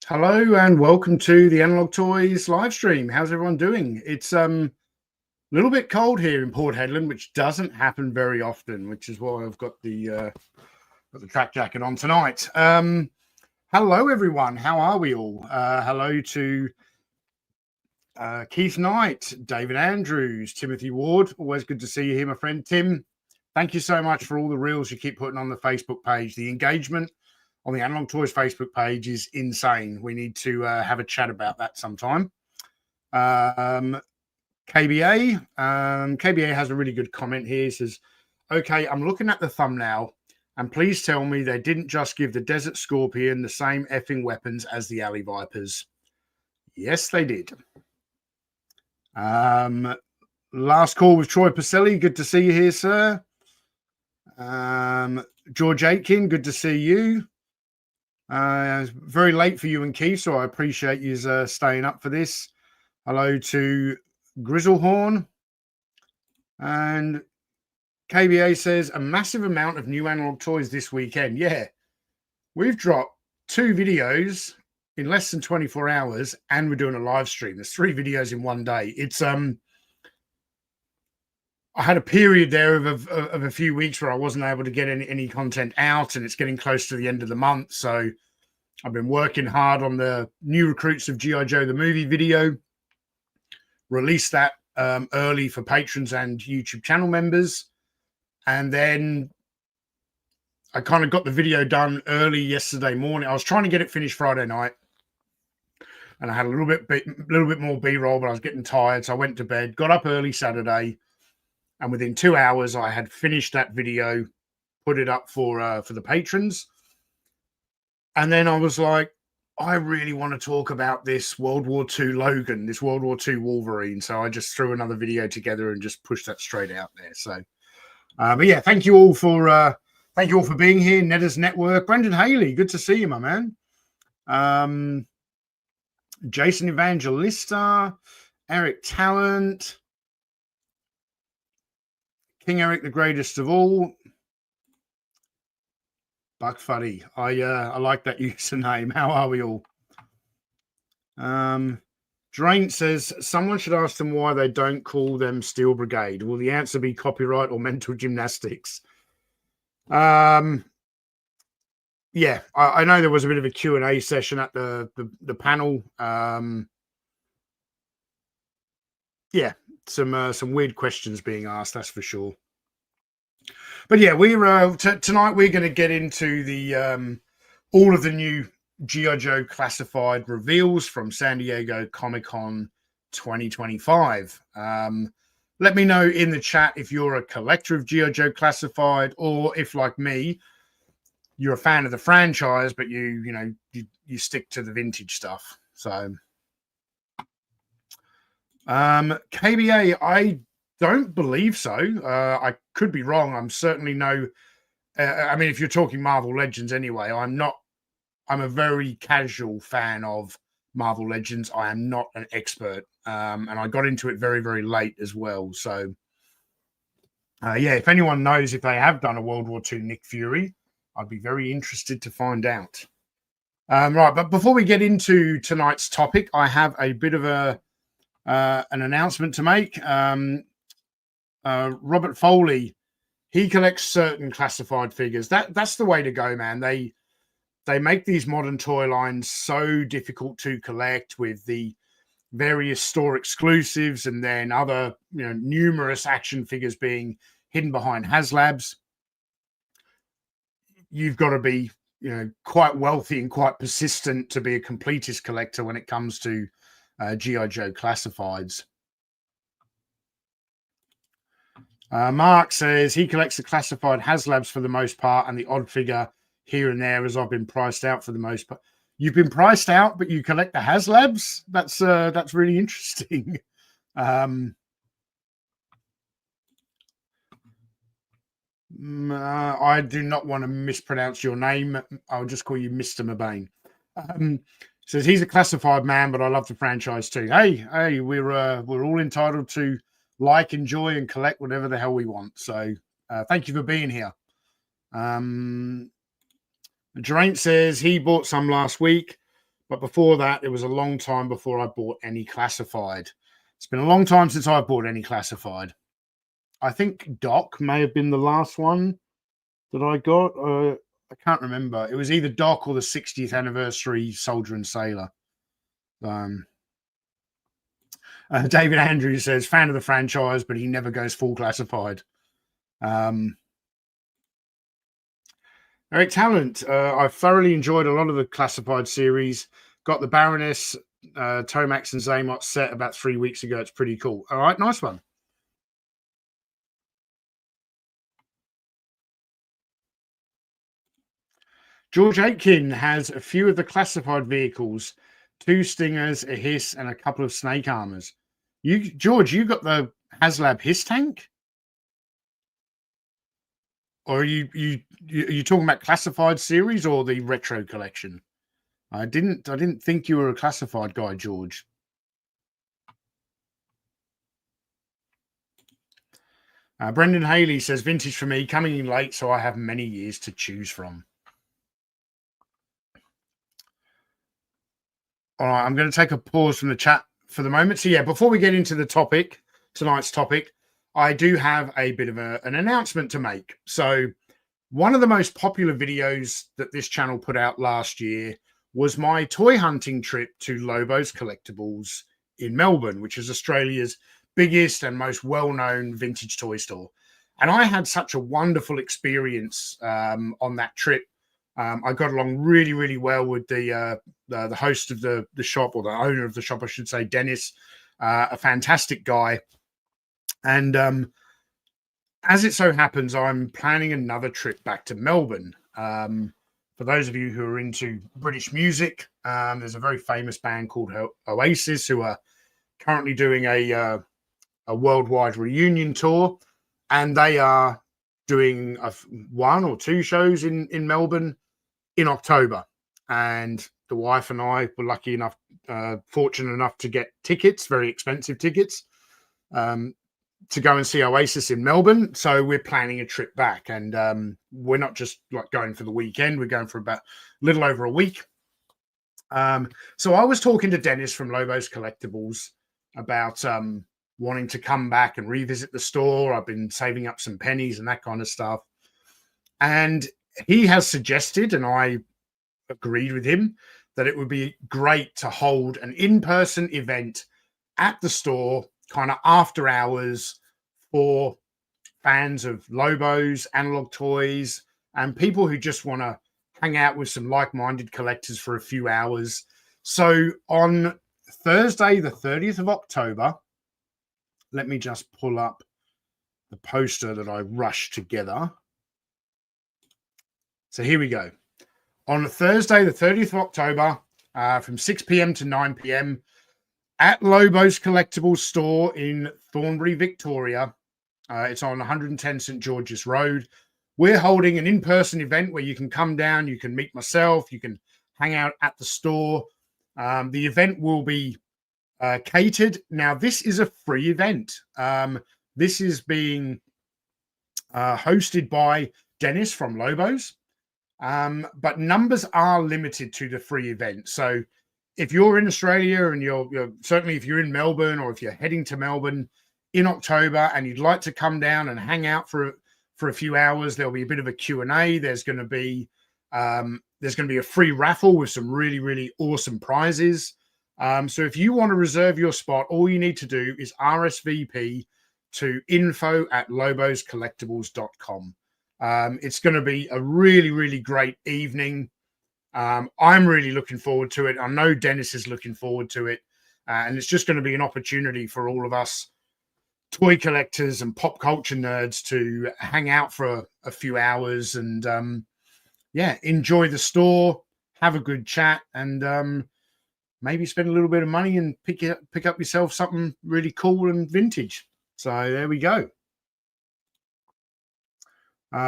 Hello and welcome to the Analog Toys live stream. How's everyone doing? It's a little bit cold here in Port Hedland, which doesn't happen very often, which is why I've got the track jacket on tonight. Hello everyone, how are we all? Hello to Keith Knight, David Andrews, Timothy Ward. Always good to see you here, my friend Tim. Thank you so much for all the reels you keep putting on the Facebook page. The engagement on the Analog Toys Facebook page is insane. We need to have a chat about that sometime. KBA has a really good comment here. He says, okay, I'm looking at the thumbnail and please tell me they didn't just give the Desert Scorpion the same effing weapons as the Alley Vipers. Yes, they did. Last call with Troy Pacelli. Good to see you here, sir. George Aitken, good to see you. It's very late for you and Keith, so I appreciate you staying up for this. Hello to Grizzlehorn. And KBA says, a massive amount of new Analog Toys this weekend. Yeah, we've dropped 2 videos in less than 24 hours, and we're doing a live stream. There's 3 videos in one day. It's I had a period there of a few weeks where I wasn't able to get any content out, and it's getting close to the end of the month. So I've been working hard on the new recruits of G.I. Joe, the movie video, released that early for patrons and YouTube channel members. And then I kind of got the video done early yesterday morning. I was trying to get it finished Friday night, and I had a little bit more B-roll, but I was getting tired. So I went to bed, got up early Saturday, and within 2 hours, I had finished that video, put it up for the patrons. And then I was like, I really want to talk about this World War II Logan, this World War II Wolverine. So I just threw another video together and just pushed that straight out there. So, but yeah, thank you all for being here. Netta's Network, Brendan Haley, good to see you, my man. Jason Evangelista, Eric Talent. King Eric, the greatest of all. Buck Fuddy. I like that username. How are we all? Drain says, someone should ask them why they don't call them Steel Brigade. Will the answer be copyright or mental gymnastics? Yeah, I know there was a bit of a Q&A session at the panel. Yeah, some weird questions being asked, that's for sure. But yeah, we're tonight we're going to get into the all of the new G.I. Joe classified reveals from San Diego Comic-Con 2025. Let me know in the chat if you're a collector of G.I. Joe classified, or if, like me, you're a fan of the franchise, but you stick to the vintage stuff. So KBA, I don't believe so. I could be wrong. I'm certainly no. I mean, if you're talking Marvel Legends, anyway, I'm not. I'm a very casual fan of Marvel Legends. I am not an expert, and I got into it very, very late as well. So, yeah, if anyone knows if they have done a World War II Nick Fury, I'd be very interested to find out. Right, but before we get into tonight's topic, I have a bit of an announcement to make. Robert Foley, he collects certain classified figures. That's the way to go, man. They make these modern toy lines so difficult to collect with the various store exclusives and then other, numerous action figures being hidden behind HasLabs. You've got to be, quite wealthy and quite persistent to be a completist collector when it comes to G.I. Joe classifieds. Mark says he collects the classified HasLabs for the most part, and the odd figure here and there as I've been priced out for the most part. You've been priced out, but you collect the HasLabs? That's really interesting. I do not want to mispronounce your name. I'll just call you Mr. Mabane. Says he's a classified man, but I love the franchise too. Hey, we're all entitled to like, enjoy, and collect whatever the hell we want. So thank you for being here. Geraint says he bought some last week, But before that, it was a long time before I bought any classified. It's been a long time since I bought any classified. I think Doc may have been the last one that I got. I can't remember. It was either Doc or the 60th anniversary Soldier and Sailor. David Andrews says, fan of the franchise, but he never goes full classified. Eric Talent, I've thoroughly enjoyed a lot of the classified series. Got the Baroness, Tomax and Zaymot set about 3 weeks ago. It's pretty cool. All right, nice one. George Aitken has a few of the classified vehicles, 2 Stingers, a Hiss, and a couple of Snake Armors. George, you got the HasLab Hiss tank? Or are you talking about classified series or the retro collection? I didn't think you were a classified guy, George. Brendan Haley says, vintage for me, coming in late, so I have many years to choose from. All right, I'm going to take a pause from the chat for the moment. So yeah, before we get into the topic, tonight's topic, I do have a bit of an announcement to make. So one of the most popular videos that this channel put out last year was my toy hunting trip to Lobo's Collectibles in Melbourne, which is Australia's biggest and most well-known vintage toy store. And I had such a wonderful experience on that trip. I got along really, really well with the host of the shop, or the owner of the shop, I should say, Dennis, a fantastic guy. And as it so happens, I'm planning another trip back to Melbourne. For those of you who are into British music, there's a very famous band called Oasis who are currently doing a worldwide reunion tour, and they are doing 1 or 2 shows in Melbourne in October. And the wife and I were lucky enough, fortunate enough to get tickets, very expensive tickets, to go and see Oasis in Melbourne. So we're planning a trip back, and we're not just like going for the weekend. We're going for about a little over a week. So I was talking to Dennis from Lobo's Collectibles about wanting to come back and revisit the store. I've been saving up some pennies and that kind of stuff. And he has suggested, and I agreed with him, that it would be great to hold an in-person event at the store, kind of after hours, for fans of Lobo's, Analog Toys, and people who just want to hang out with some like-minded collectors for a few hours. So on Thursday, the 30th of October, let me just pull up the poster that I rushed together. So here we go. On Thursday, the 30th of October, from 6 p.m. to 9 p.m. at Lobo's Collectibles store in Thornbury, Victoria. It's on 110 St. George's Road. We're holding an in-person event where you can come down, you can meet myself, you can hang out at the store. The event will be catered. Now, this is a free event. This is being hosted by Dennis from Lobo's. But numbers are limited to the free event. So if you're in Australia and you're certainly if you're in Melbourne, or if you're heading to Melbourne in October and you'd like to come down and hang out for a few hours, there'll be a bit of a Q&A. There's going to be a free raffle with some really, really awesome prizes. So if you want to reserve your spot, all you need to do is RSVP to info@loboscollectibles.com. It's going to be a really, really great evening. I'm really looking forward to it. I know Dennis is looking forward to it. And it's just going to be an opportunity for all of us toy collectors and pop culture nerds to hang out for a few hours and, enjoy the store, have a good chat, and maybe spend a little bit of money and pick up yourself something really cool and vintage. So there we go.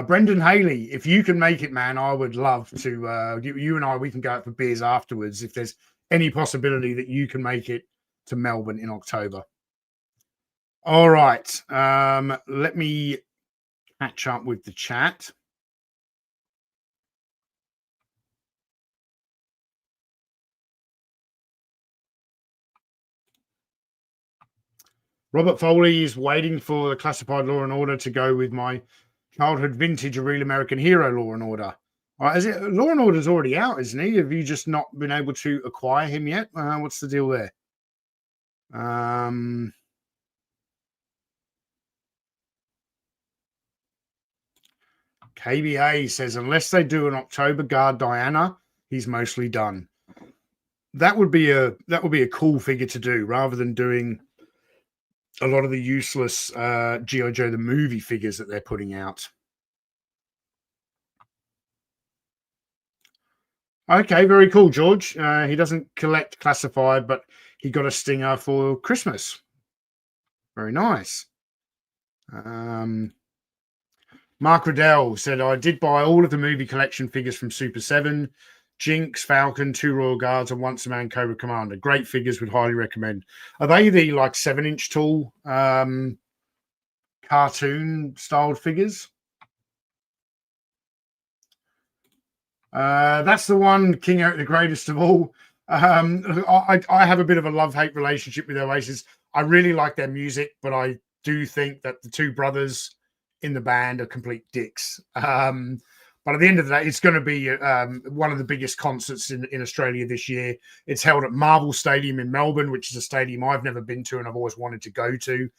Brendan Haley, if you can make it, man, I would love to. You and I, we can go out for beers afterwards if there's any possibility that you can make it to Melbourne in October. All right. Let me catch up with the chat. Robert Foley is waiting for the classified Law and Order to go with my childhood vintage of Real American Hero Law and Order. Is it Law and Order's already out, isn't he? Have you just not been able to acquire him yet? What's the deal there? KBA says unless they do an October Guard Diana, he's mostly done. That would be a cool figure to do rather than doing a lot of the useless G.I. Joe the movie figures that they're putting out. Okay, very cool, George. He doesn't collect classified, but he got a stinger for Christmas. Very nice. Mark Riddell said, I did buy all of the movie collection figures from Super 7, Jinx, Falcon, 2 Royal Guards, and Once a Man Cobra Commander. Great figures, would highly recommend. Are they the 7-inch tall cartoon styled figures? That's the one, King Eric the Greatest of All. I have a bit of a love-hate relationship with Oasis. I really like their music, but I do think that the two brothers in the band are complete dicks. But at the end of the day, it's going to be one of the biggest concerts in Australia this year. It's held at Marvel Stadium in Melbourne, which is a stadium I've never been to and I've always wanted to go to.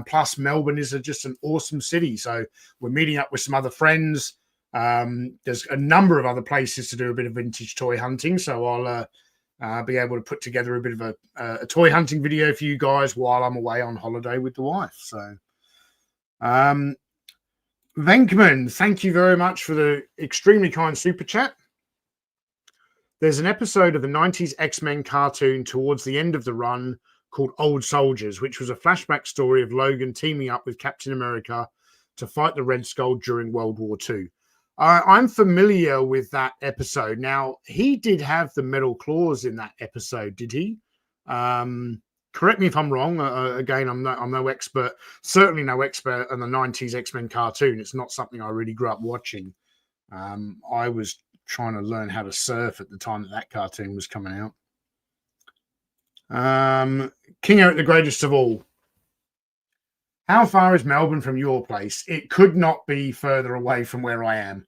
Plus, Melbourne is just an awesome city. So we're meeting up with some other friends. There's a number of other places to do a bit of vintage toy hunting. So I'll be able to put together a bit of a toy hunting video for you guys while I'm away on holiday with the wife. So Venkman, thank you very much for the extremely kind super chat. There's an episode of the 90s X-Men cartoon towards the end of the run called Old Soldiers, which was a flashback story of Logan teaming up with Captain America to fight the Red Skull during World War II. I'm familiar with that episode. Now, he did have the metal claws in that episode, did he? Correct me if I'm wrong. Again, I'm no expert, certainly no expert on the 90s X-Men cartoon. It's not something I really grew up watching. I was trying to learn how to surf at the time that cartoon was coming out. King Eric the Greatest of All. How far is Melbourne from your place? It could not be further away from where I am.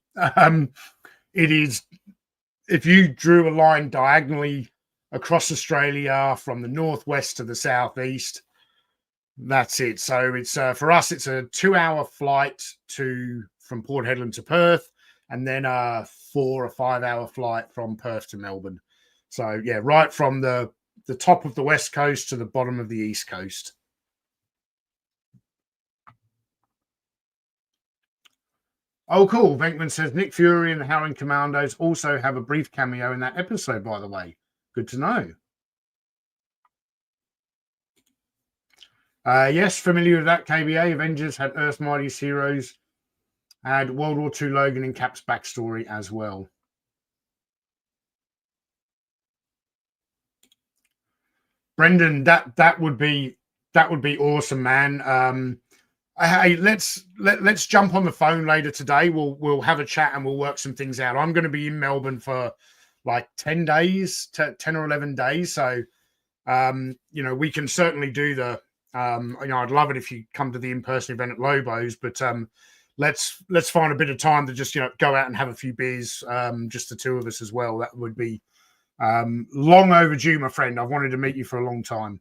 It is, if you drew a line diagonally across Australia from the northwest to the southeast, that's it. So it's for us, it's a 2-hour flight from Port Hedland to Perth, and then a 4 or 5 hour flight from Perth to Melbourne. So yeah, right from the top of the west coast to the bottom of the east coast. Oh, cool. Venkman says Nick Fury and the Howling Commandos also have a brief cameo in that episode, by the way. Good to know. Yes, familiar with that, KBA. Avengers had Earth's Mightiest Heroes, had World War II Logan and Cap's backstory as well. Brendan, that would be awesome, man. Hey, let's jump on the phone later today. We'll have a chat and we'll work some things out. I'm going to be in Melbourne for like 10 days, 10 or 11 days. So, we can certainly do the, I'd love it if you come to the in-person event at Lobo's, but let's find a bit of time to just, go out and have a few beers, just the two of us as well. That would be long overdue, my friend. I've wanted to meet you for a long time.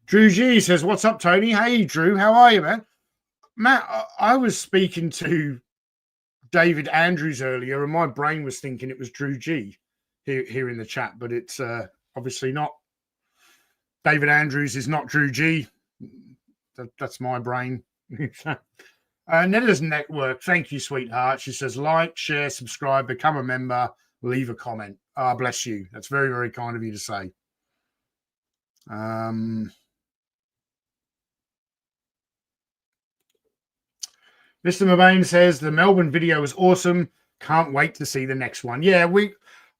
Drew G says, what's up, Tony? Hey, Drew, how are you, man? Matt, I was speaking to David Andrews earlier, and my brain was thinking it was Drew G here in the chat, but it's obviously not. David Andrews is not Drew G. That's my brain. Netta's Network, thank you, sweetheart. She says, like, share, subscribe, become a member, leave a comment. Bless you. That's very, very kind of you to say. Mr. Mabane says the Melbourne video was awesome. Can't wait to see the next one. Yeah,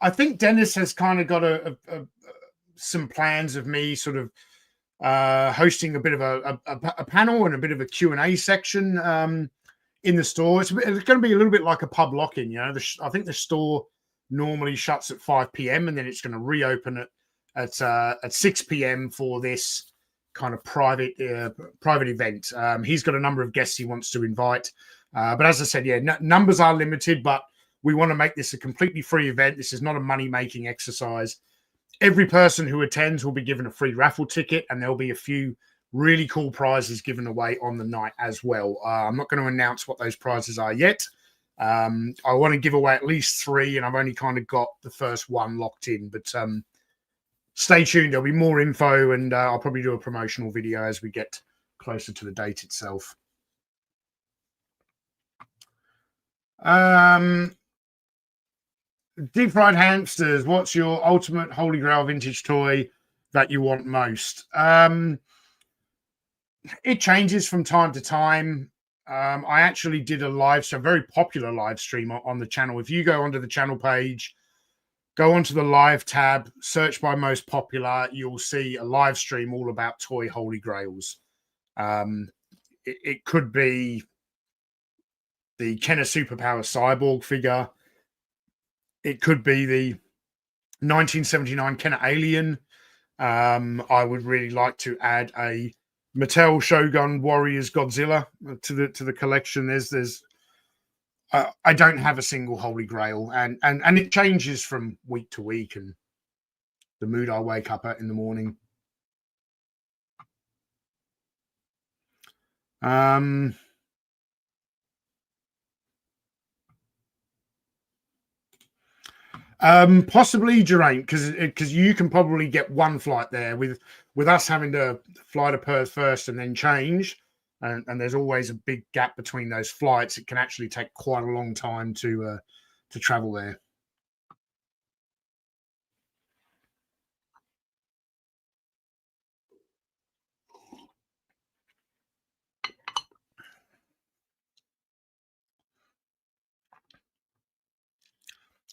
I think Dennis has kind of got some plans of me sort of hosting a bit of a panel and a bit of a Q&A section in the store. It's going to be a little bit like a pub lock-in. I think the store normally shuts at 5 p.m. and then it's going to reopen at at 6 p.m. for this kind of private event. He's got a number of guests he wants to invite, but as I said, yeah, numbers are limited, but we want to make this a completely free event. This is not a money-making exercise. Every person who attends will be given a free raffle ticket, and there'll be a few really cool prizes given away on the night as well. I'm not going to announce what those prizes are yet. I want to give away at least 3, and I've only kind of got the first one locked in, but stay tuned. There'll be more info, and I'll probably do a promotional video as we get closer to the date itself. Deep fried hamsters. What's your ultimate Holy Grail vintage toy that you want most? It changes from time to time. I actually did a very popular live stream on the channel. If you go onto the channel page, go onto the live tab, search by most popular, you'll see a live stream all about toy Holy Grails. It could be the Kenner Superpower Cyborg figure. It could be the 1979 Kenner Alien. I would really like to add a Mattel Shogun Warriors Godzilla to the collection. I don't have a single Holy Grail, and it changes from week to week and the mood I wake up at in the morning. Possibly Geraint, because you can probably get one flight there with us having to fly to Perth first and then change, and there's always a big gap between those flights. It can actually take quite a long time to travel there.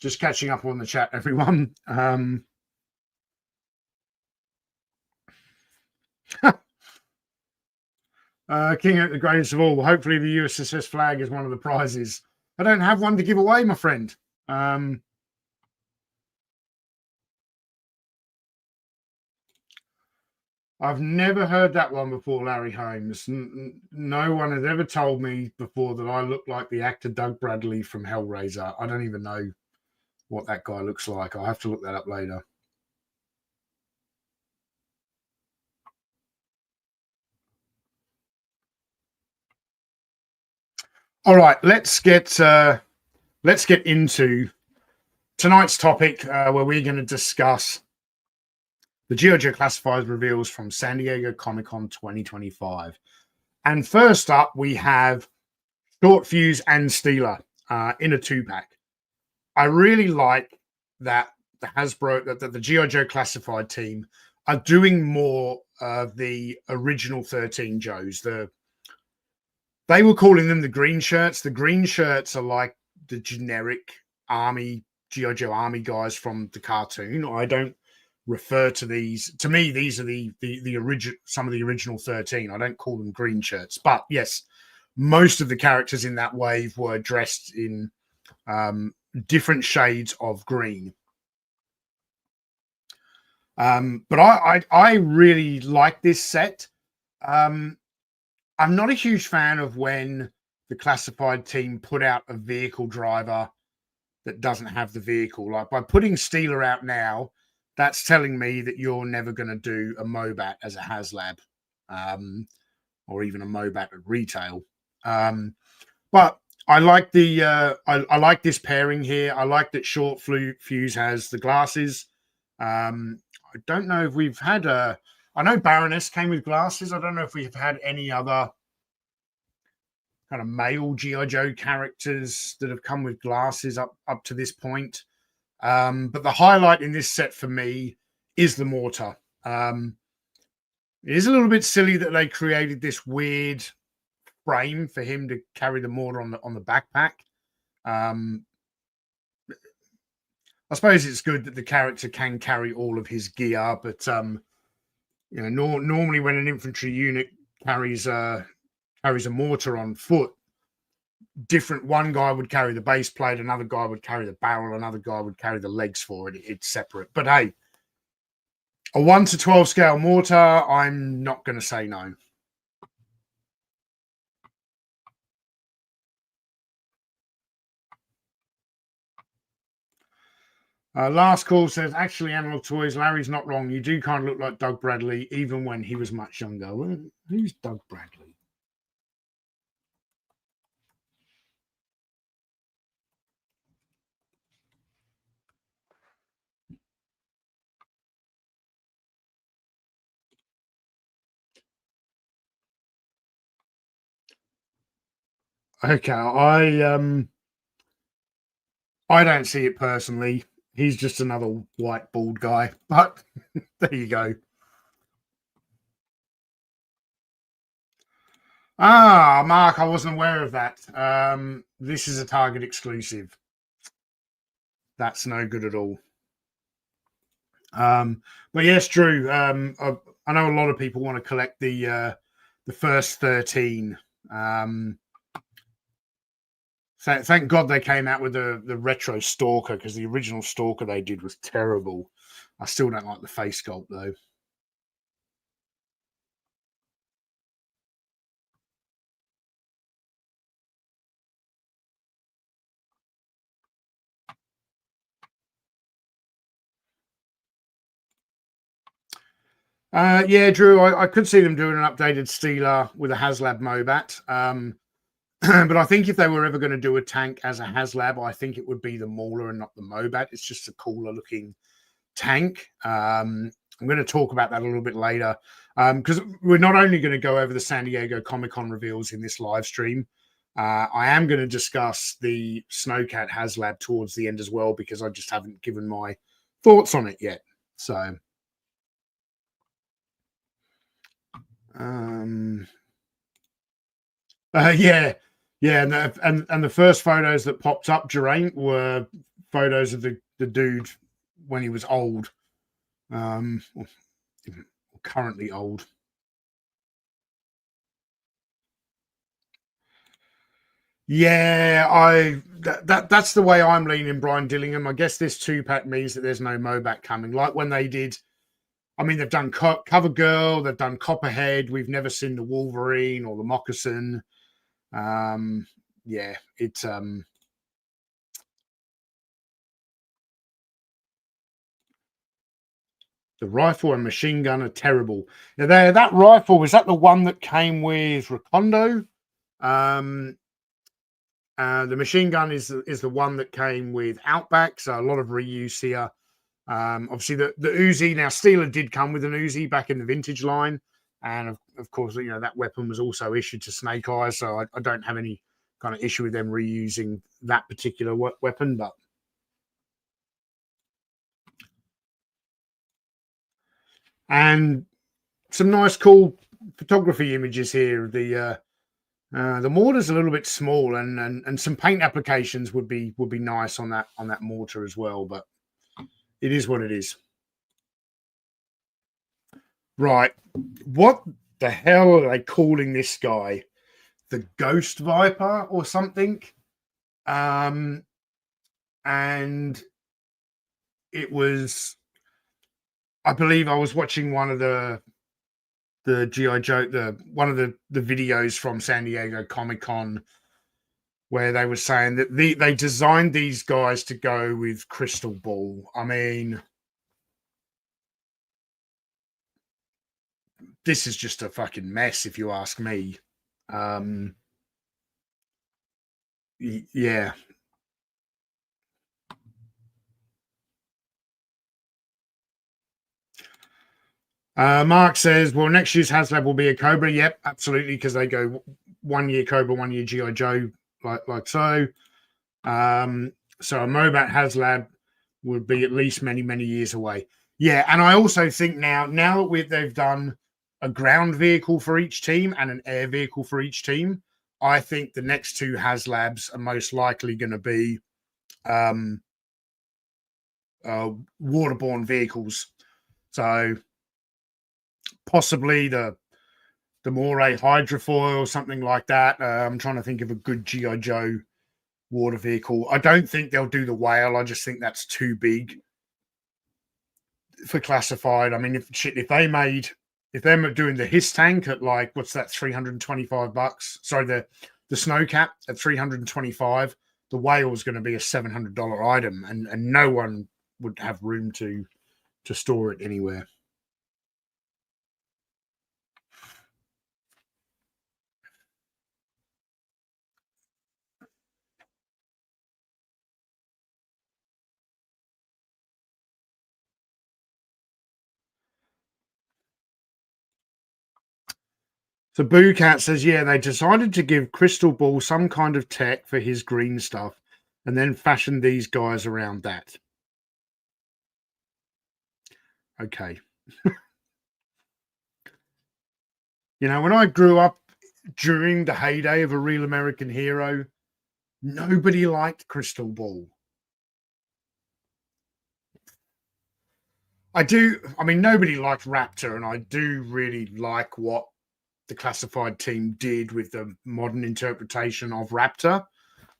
Just catching up on the chat, everyone. King at the greatest of all. Hopefully the USSS flag is one of the prizes. I don't have one to give away, my friend. I've never heard that one before, Larry Holmes. No one has ever told me before that I look like the actor Doug Bradley from Hellraiser. I don't even know what that guy looks like. I'll have to look that up later. All right, let's get into tonight's topic, where we're going to discuss the G.I. Joe Classifieds reveals from San Diego Comic-Con 2025. And first up, we have Short Fuse and Steeler in a 2-pack. I really like that the Hasbro, that the G.I. Joe Classified team are doing more of the original 13 Joes. They were calling them the green shirts. The green shirts are like the generic Army, G.I. Joe Army guys from the cartoon. I don't refer to these. To me, these are the original, some of the original 13. I don't call them green shirts. But yes, most of the characters in that wave were dressed in different shades of green. But I really like this set. I'm not a huge fan of when the classified team put out a vehicle driver that doesn't have the vehicle. Like by putting Steeler out now, that's telling me that you're never going to do a Mobat as a HasLab, or even a Mobat at retail. But I like I like this pairing here. I like that Short Fuse has the glasses. I don't know if we've had I know Baroness came with glasses. I don't know if we've had any other kind of male G.I. Joe characters that have come with glasses up to this point. But the highlight in this set for me is the mortar. It is a little bit silly that they created this weird frame for him to carry the mortar on the backpack. I suppose it's good that the character can carry all of his gear, but normally when an infantry unit carries a mortar on foot, one guy would carry the base plate, another guy would carry the barrel, another guy would carry the legs for it. It's separate. But hey, A 1 to 12 scale mortar, I'm not going to say no. Last call says, actually, Analog Toys, Larry's not wrong. You do kind of look like Doug Bradley, even when he was much younger. Well, who's Doug Bradley? Okay, I don't see it personally. He's just another white bald guy. But there you go. Ah, Mark, I wasn't aware of that. This is a Target exclusive. That's no good at all. But yes, Drew. I know a lot of people want to collect the first 13. Thank God they came out with the retro Stalker, because the original Stalker they did was terrible. I still don't like the face sculpt though. Yeah, Drew, I could see them doing an updated Steeler with a HasLab Mobat. But I think if they were ever going to do a tank as a HasLab, I think it would be the Mauler and not the Mobat. It's just a cooler looking tank. I'm going to talk about that a little bit later, because we're not only going to go over the San Diego Comic-Con reveals in this live stream. I am going to discuss the Snowcat HasLab towards the end as well, because I just haven't given my thoughts on it yet. So, yeah, and the first photos that popped up, Geraint, were photos of the dude when he was old, currently old. Yeah, that's the way I'm leaning, Brian Dillingham. I guess this 2-pack means that there's no Mobat coming, like when they did. I mean, they've done Cover Girl, they've done Copperhead. We've never seen the Wolverine or the Moccasin. Yeah, it's the rifle and machine gun are terrible. Now, that rifle, was that the one that came with Recondo? The machine gun is the one that came with Outback, so a lot of reuse here. Obviously, the Uzi, now Steeler did come with an Uzi back in the vintage line, and of course, you know, that weapon was also issued to Snake Eyes, so I don't have any kind of issue with them reusing that particular weapon. But and some nice, cool photography images here. The mortar's a little bit small, and some paint applications would be nice on that mortar as well. But it is what it is. Right. What the hell are they calling this guy? The Ghost Viper or something? And it was, I believe I was watching one of the G.I. Joe, one of the videos from San Diego Comic-Con, where they were saying that they designed these guys to go with Crystal Ball. I mean, this is just a fucking mess, if you ask me. Yeah. Mark says, well, next year's HasLab will be a Cobra. Yep, absolutely, because they go 1 year Cobra, 1 year G.I. Joe, like so. So a Mobat HasLab would be at least many, many years away. Yeah, and I also think now that they've done a ground vehicle for each team and an air vehicle for each team, I think the next 2 HasLabs are most likely going to be waterborne vehicles. So possibly the Moray Hydrofoil, something like that. I'm trying to think of a good G.I. Joe water vehicle. I don't think they'll do the whale. I just think that's too big. for classified. I mean, if they're doing the his tank at like, what's that, $325? Sorry, the snow cap at 325. The whale is going to be a $700 item, and no one would have room to store it anywhere. So Boo Cat says, yeah, they decided to give Crystal Ball some kind of tech for his green stuff and then fashion these guys around that. Okay. When I grew up during the heyday of A Real American Hero, nobody liked Crystal Ball. I mean, nobody liked Raptor, and I do really like what the classified team did with the modern interpretation of Raptor.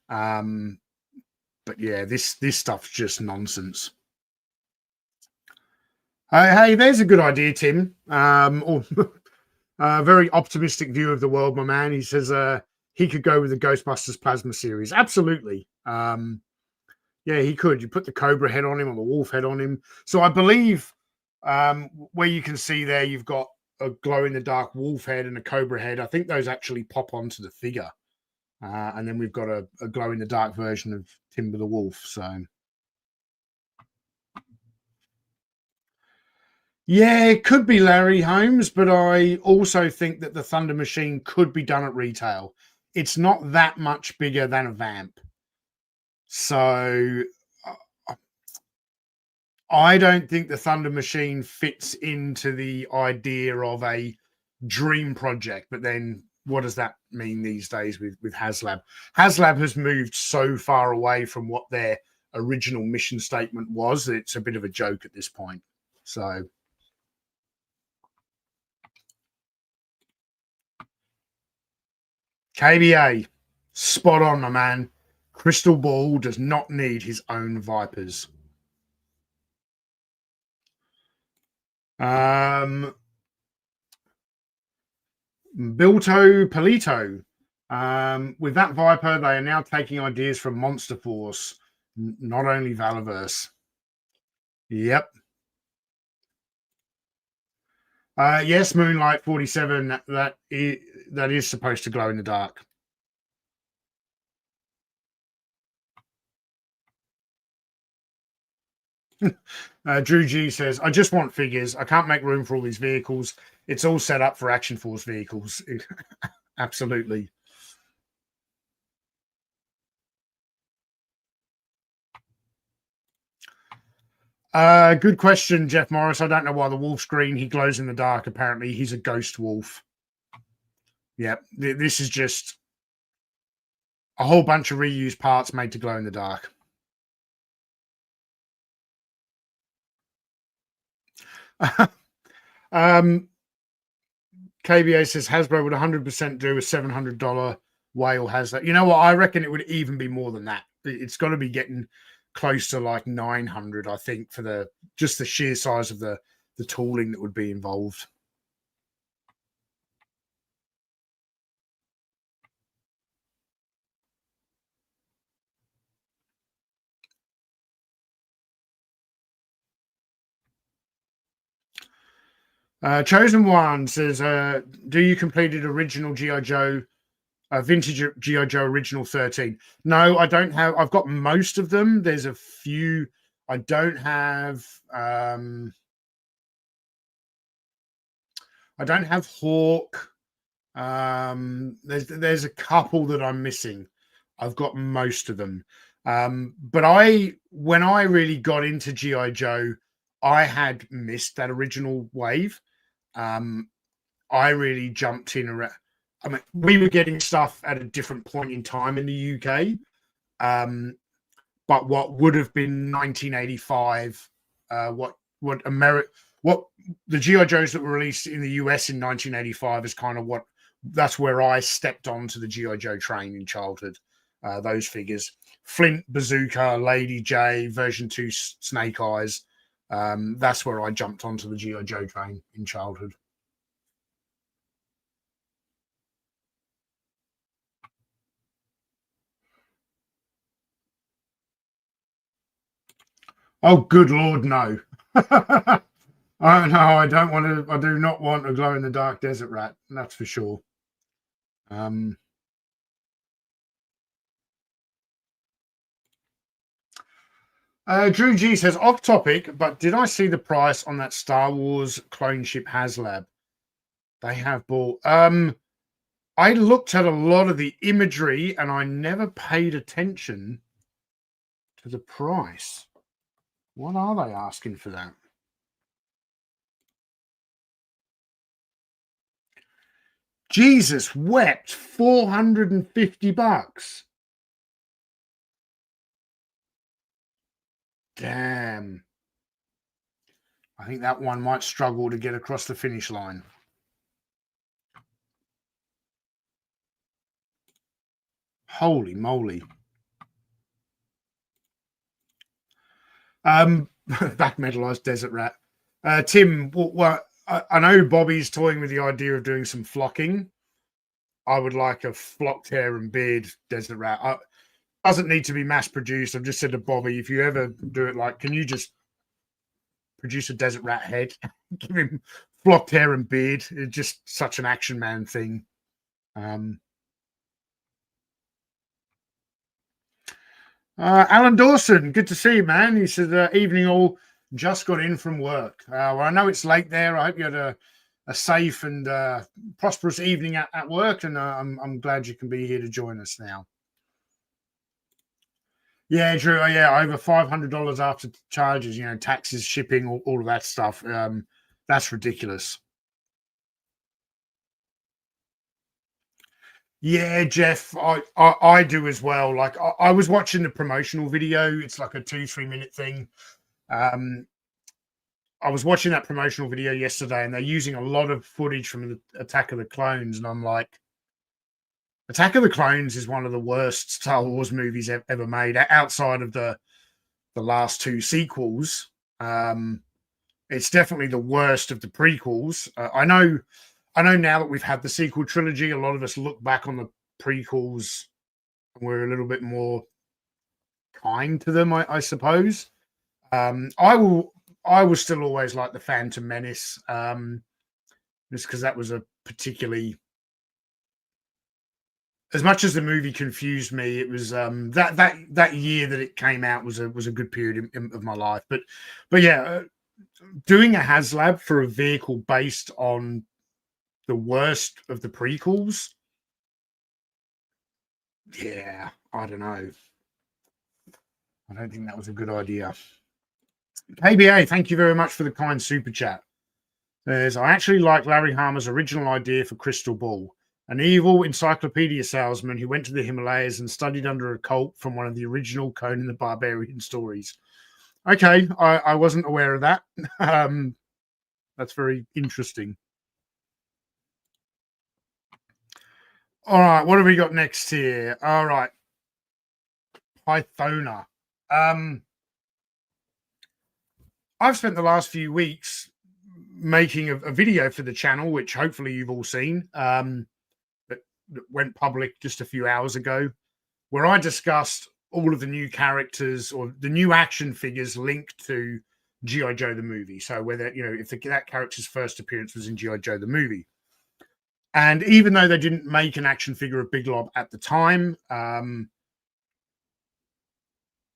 But yeah, this stuff's just nonsense. Hey, there's a good idea, Tim. A very optimistic view of the world, my man. He says he could go with the Ghostbusters Plasma series. Absolutely. Yeah, he could. You put the Cobra head on him or the Wolf head on him. So I believe where you can see there, you've got a glow-in-the-dark Wolf head and a Cobra head. I think those actually pop onto the figure. And then we've got a glow-in-the-dark version of Timber the Wolf. So, yeah, it could be Larry Holmes, but I also think that the Thunder Machine could be done at retail. It's not that much bigger than a Vamp. So I don't think the Thunder Machine fits into the idea of a dream project. But then what does that mean these days with HasLab? HasLab has moved so far away from what their original mission statement was that it's a bit of a joke at this point. So KBA, spot on, my man. Crystal Ball does not need his own Vipers. Bilto Polito. With that Viper, they are now taking ideas from Monster Force, not only Valaverse. Yep. Yes, Moonlight 47. That is supposed to glow in the dark. Drew G says, I just want figures. I can't make room for all these vehicles. It's all set up for Action Force vehicles. Absolutely. Good question, Jeff Morris. I don't know why the wolf's green. He glows in the dark. Apparently, he's a ghost wolf. Yeah, this is just a whole bunch of reused parts made to glow in the dark. KBA says Hasbro would 100% do a $700 whale has that. You know what? I reckon it would even be more than that. It's got to be getting close to like 900, I think, for the sheer size of the tooling that would be involved. Chosen One says, do you completed original G.I. Joe, vintage G.I. Joe original 13? No, I don't have. I've got most of them. There's a few. I don't have. I don't have Hawk. There's a couple that I'm missing. I've got most of them. But when I really got into G.I. Joe, I had missed that original wave. I really jumped in around. I mean, we were getting stuff at a different point in time in the UK. But what would have been 1985, what the G.I. Joes that were released in the US in 1985 is kind of that's where I stepped onto the G.I. Joe train in childhood. Those figures: Flint, Bazooka, Lady J, version 2 Snake Eyes. That's where I jumped onto the G.I. Joe train in childhood. Oh, good Lord, no. Oh, no, I don't want to. I do not want a glow in the dark desert rat. That's for sure. Drew G says, off topic, but did I see the price on that Star Wars clone ship HasLab? They have bought. I looked at a lot of the imagery and I never paid attention to the price. What are they asking for that? Jesus wept, $450. Damn. I think that one might struggle to get across the finish line. Holy moly. Back metalized desert rat. Tim, well, I know Bobby's toying with the idea of doing some flocking. I would like a flocked hair and beard desert rat. Doesn't need to be mass produced. I've just said to Bobby, if you ever do it, like, can you just produce a desert rat head, give him flocked hair and beard? It's just such an Action Man thing. Alan Dawson, good to see you, man. He said, evening all, just got in from work. Well, I know it's late there. I hope you had a safe and prosperous evening at work, and I'm glad you can be here to join us now. Yeah, Drew. Yeah, over $500 after charges, taxes, shipping, all of that stuff. That's ridiculous. Yeah, Jeff, I do as well. Like I was watching the promotional video. It's like a 2-3 minute thing. I was watching that promotional video yesterday, and they're using a lot of footage from the Attack of the Clones, and I'm like, Attack of the Clones is one of the worst Star Wars movies ever made, outside of the last two sequels. It's definitely the worst of the prequels. I know now that we've had the sequel trilogy, a lot of us look back on the prequels and we're a little bit more kind to them, I suppose. I will still always like the Phantom Menace, just because that was a particularly, as much as the movie confused me, it was that year that it came out was a good period of my life. But yeah, doing a HasLab for a vehicle based on the worst of the prequels, yeah, I don't know. I don't think that was a good idea. KBA, thank you very much for the kind super chat. I actually like Larry Hama's original idea for Crystal Ball, an evil encyclopedia salesman who went to the Himalayas and studied under a cult from one of the original Conan the Barbarian stories. Okay, I wasn't aware of that. That's very interesting. All right, what have we got next here? All right, Pythona. I've spent the last few weeks making a video for the channel, which hopefully you've all seen, that went public just a few hours ago, where I discussed all of the new characters or the new action figures linked to G.I. Joe the movie. So whether, if that character's first appearance was in G.I. Joe the movie. And even though they didn't make an action figure of Big Lob at the time,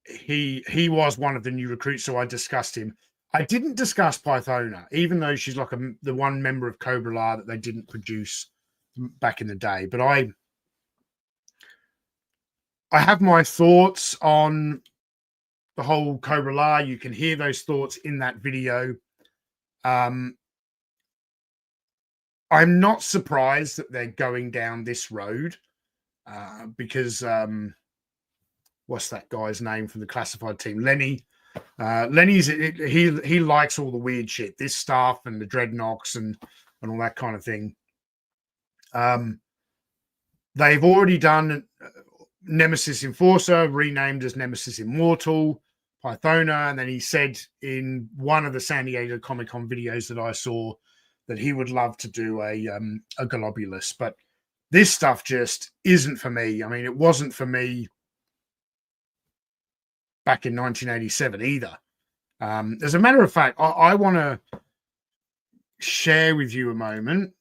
he was one of the new recruits, so I discussed him. I didn't discuss Pythona, even though she's like the one member of Cobra La that they didn't produce back in the day. But I have my thoughts on the whole Cobra La. You can hear those thoughts in that video. I'm not surprised that they're going down this road because what's that guy's name from the classified team? Lenny. Lenny's he likes all the weird shit, this stuff and the dreadnoughts and all that kind of thing. They've already done Nemesis Enforcer, renamed as Nemesis Immortal. Pythona, and then he said in one of the San Diego Comic-Con videos that I saw that he would love to do a Globulus, but this stuff just isn't for me. I mean, it wasn't for me back in 1987 either. As a matter of fact, I want to share with you a moment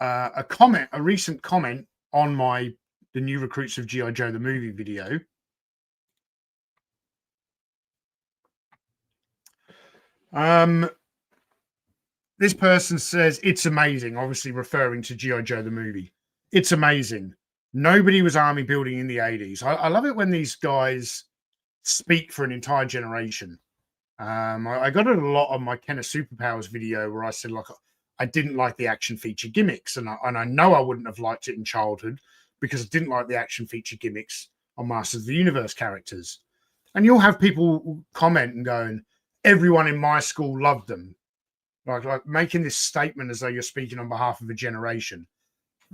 a recent comment on the New Recruits of G.I. Joe the movie video. This person says, it's amazing, obviously referring to G.I. Joe the movie. It's amazing. Nobody was army building in the 80s. I love it when these guys speak for an entire generation. I got it a lot on my Kenner Superpowers video where I said, like, I didn't like the action feature gimmicks. And I know I wouldn't have liked it in childhood because I didn't like the action feature gimmicks on Masters of the Universe characters. And you'll have people comment and going, everyone in my school loved them. Like making this statement as though you're speaking on behalf of a generation.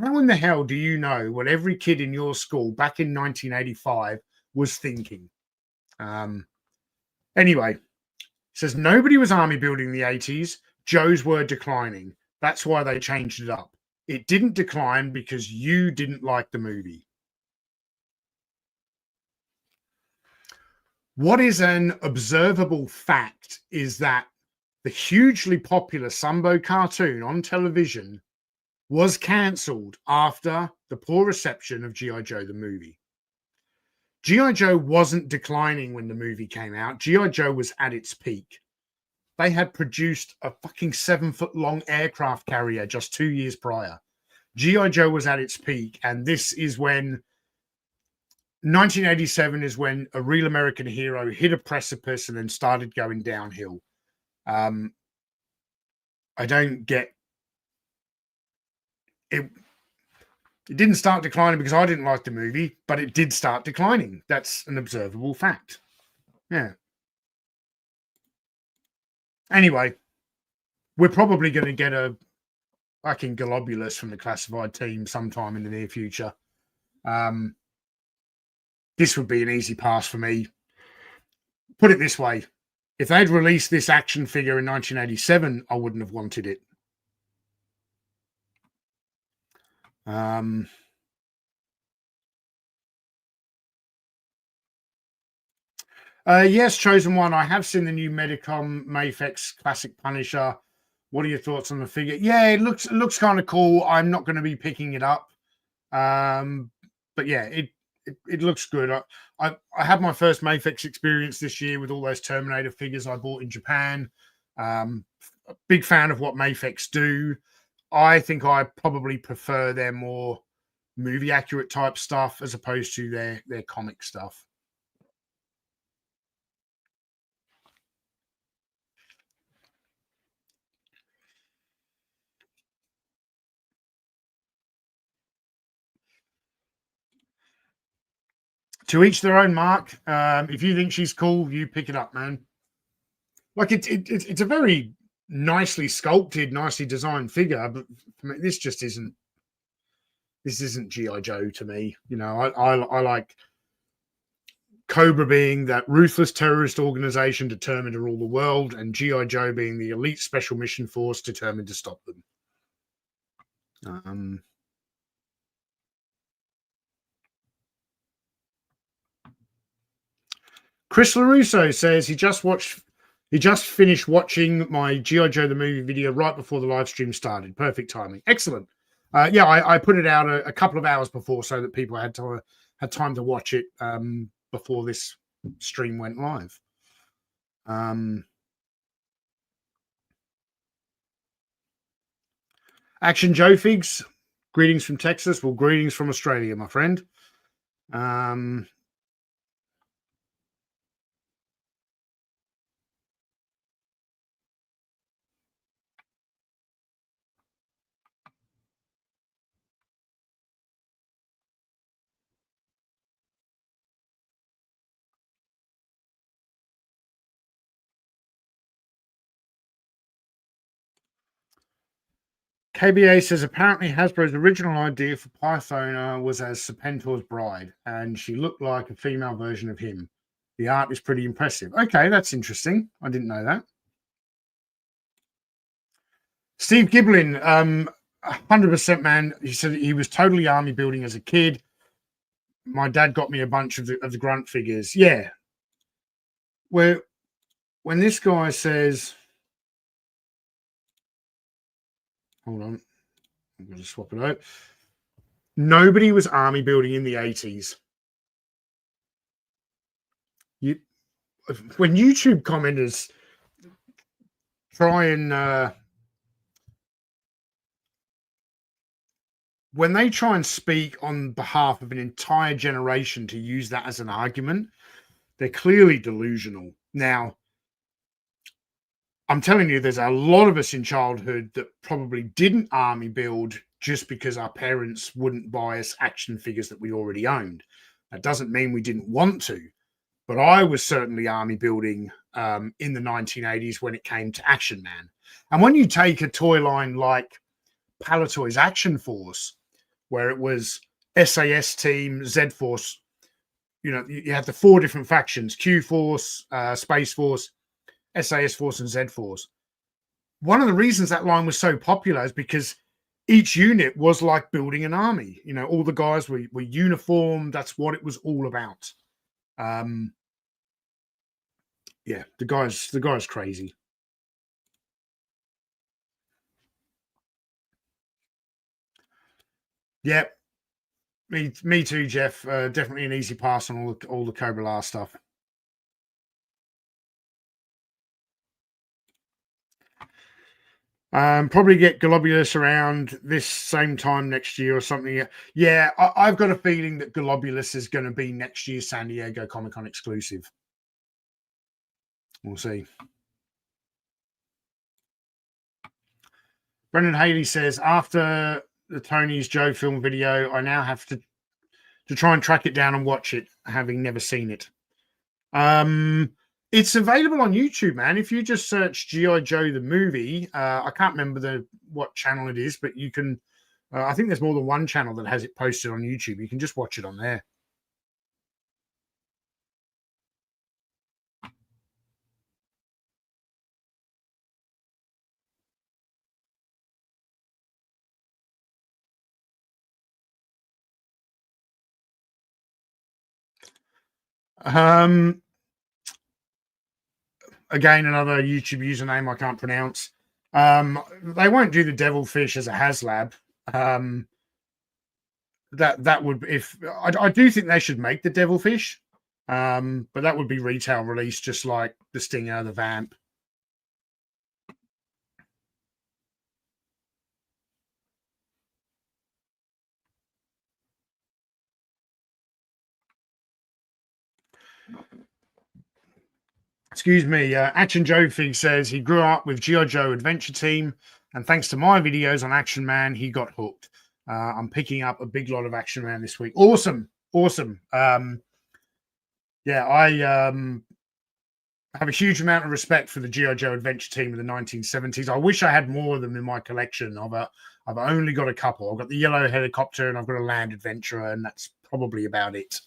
How in the hell do you know what every kid in your school back in 1985 was thinking? Anyway, it says nobody was army building in the 80s. Joes were declining. That's why they changed it up. It didn't decline because you didn't like the movie. What is an observable fact is that the hugely popular Sambo cartoon on television was cancelled after the poor reception of G.I. Joe the movie. G.I. Joe wasn't declining when the movie came out. G.I. Joe was at its peak. They had produced a fucking 7-foot-long aircraft carrier just 2 years prior. G.I. Joe was at its peak, and this is when 1987 is when A Real American Hero hit a precipice and then started going downhill. I don't get it. It didn't start declining because I didn't like the movie, but it did start declining. That's an observable fact. Yeah. Anyway, we're probably going to get a fucking Globulus from the classified team sometime in the near future. This would be an easy pass for me. Put it this way. If they'd released this action figure in 1987, I wouldn't have wanted it. Yes, Chosen One. I have seen the new Medicom Mafex Classic Punisher. What are your thoughts on the figure? Yeah, it looks kind of cool. I'm not going to be picking it up. But yeah, it looks good. I had my first Mafex experience this year with all those Terminator figures I bought in Japan. A big fan of what Mafex do. I think I probably prefer their more movie accurate type stuff as opposed to their comic stuff. To each their own, Mark. If you think she's cool, you pick it up, man. Like it's a very nicely sculpted, nicely designed figure, but this just isn't. This isn't G.I. Joe to me. You know, I like Cobra being that ruthless terrorist organization determined to rule the world, and G.I. Joe being the elite special mission force determined to stop them. Chris LaRusso says he just finished watching my G.I. Joe the movie video right before the live stream started. Perfect timing. Excellent. Yeah, I put it out a couple of hours before so that people had time to watch it before this stream went live. Action Joe Figs, greetings from Texas. Well, greetings from Australia, my friend. KBA says apparently Hasbro's original idea for Pythona was as Serpentor's bride, and she looked like a female version of him. The art is pretty impressive. Okay, that's interesting. I didn't know that. Steve Giblin, 100%, man. He said he was totally army building as a kid. My dad got me a bunch of the grunt figures. Yeah. Where when this guy says, hold on, I'm going to swap it out. Nobody was army building in the 80s. When YouTube commenters try and when they try and speak on behalf of an entire generation to use that as an argument, they're clearly delusional. Now, I'm telling you, there's a lot of us in childhood that probably didn't army build just because our parents wouldn't buy us action figures that we already owned. That doesn't mean we didn't want to, but I was certainly army building in the 1980s when it came to Action Man. And when you take a toy line like Palitoy's Action Force, where it was SAS Team, Z Force, you had the 4 different factions: Q Force, Space Force, SAS Force, and Z Force. One of the reasons that line was so popular is because each unit was like building an army. All the guys were uniformed. That's what it was all about. Yeah, the guy's crazy. Yeah, me too, Jeff. Definitely an easy pass on all the Cobra La stuff. Probably get Globulus around this same time next year or something. Yeah, I've got a feeling that Globulus is going to be next year's San Diego Comic-Con exclusive. We'll see. Brendan Haley says, after the Tony's Joe film video, I now have to try and track it down and watch it, having never seen it. It's available on YouTube, man. If you just search G.I. Joe the movie, I can't remember what channel it is, but you can. I think there's more than one channel that has it posted on YouTube. You can just watch it on there. Again, another YouTube username I can't pronounce. They won't do the devilfish as a HasLab. That would, if I do think they should make the devilfish, but that would be retail release, just like the Stinger, the Vamp. Excuse me. Action Joe Fig says he grew up with G.I. Joe Adventure Team, and thanks to my videos on Action Man, he got hooked. I'm picking up a big lot of Action Man this week. Awesome. Yeah, I have a huge amount of respect for the G.I. Joe Adventure Team of the 1970s. I wish I had more of them in my collection. I've only got a couple. I've got the Yellow Helicopter and I've got a Land Adventurer, and that's probably about it.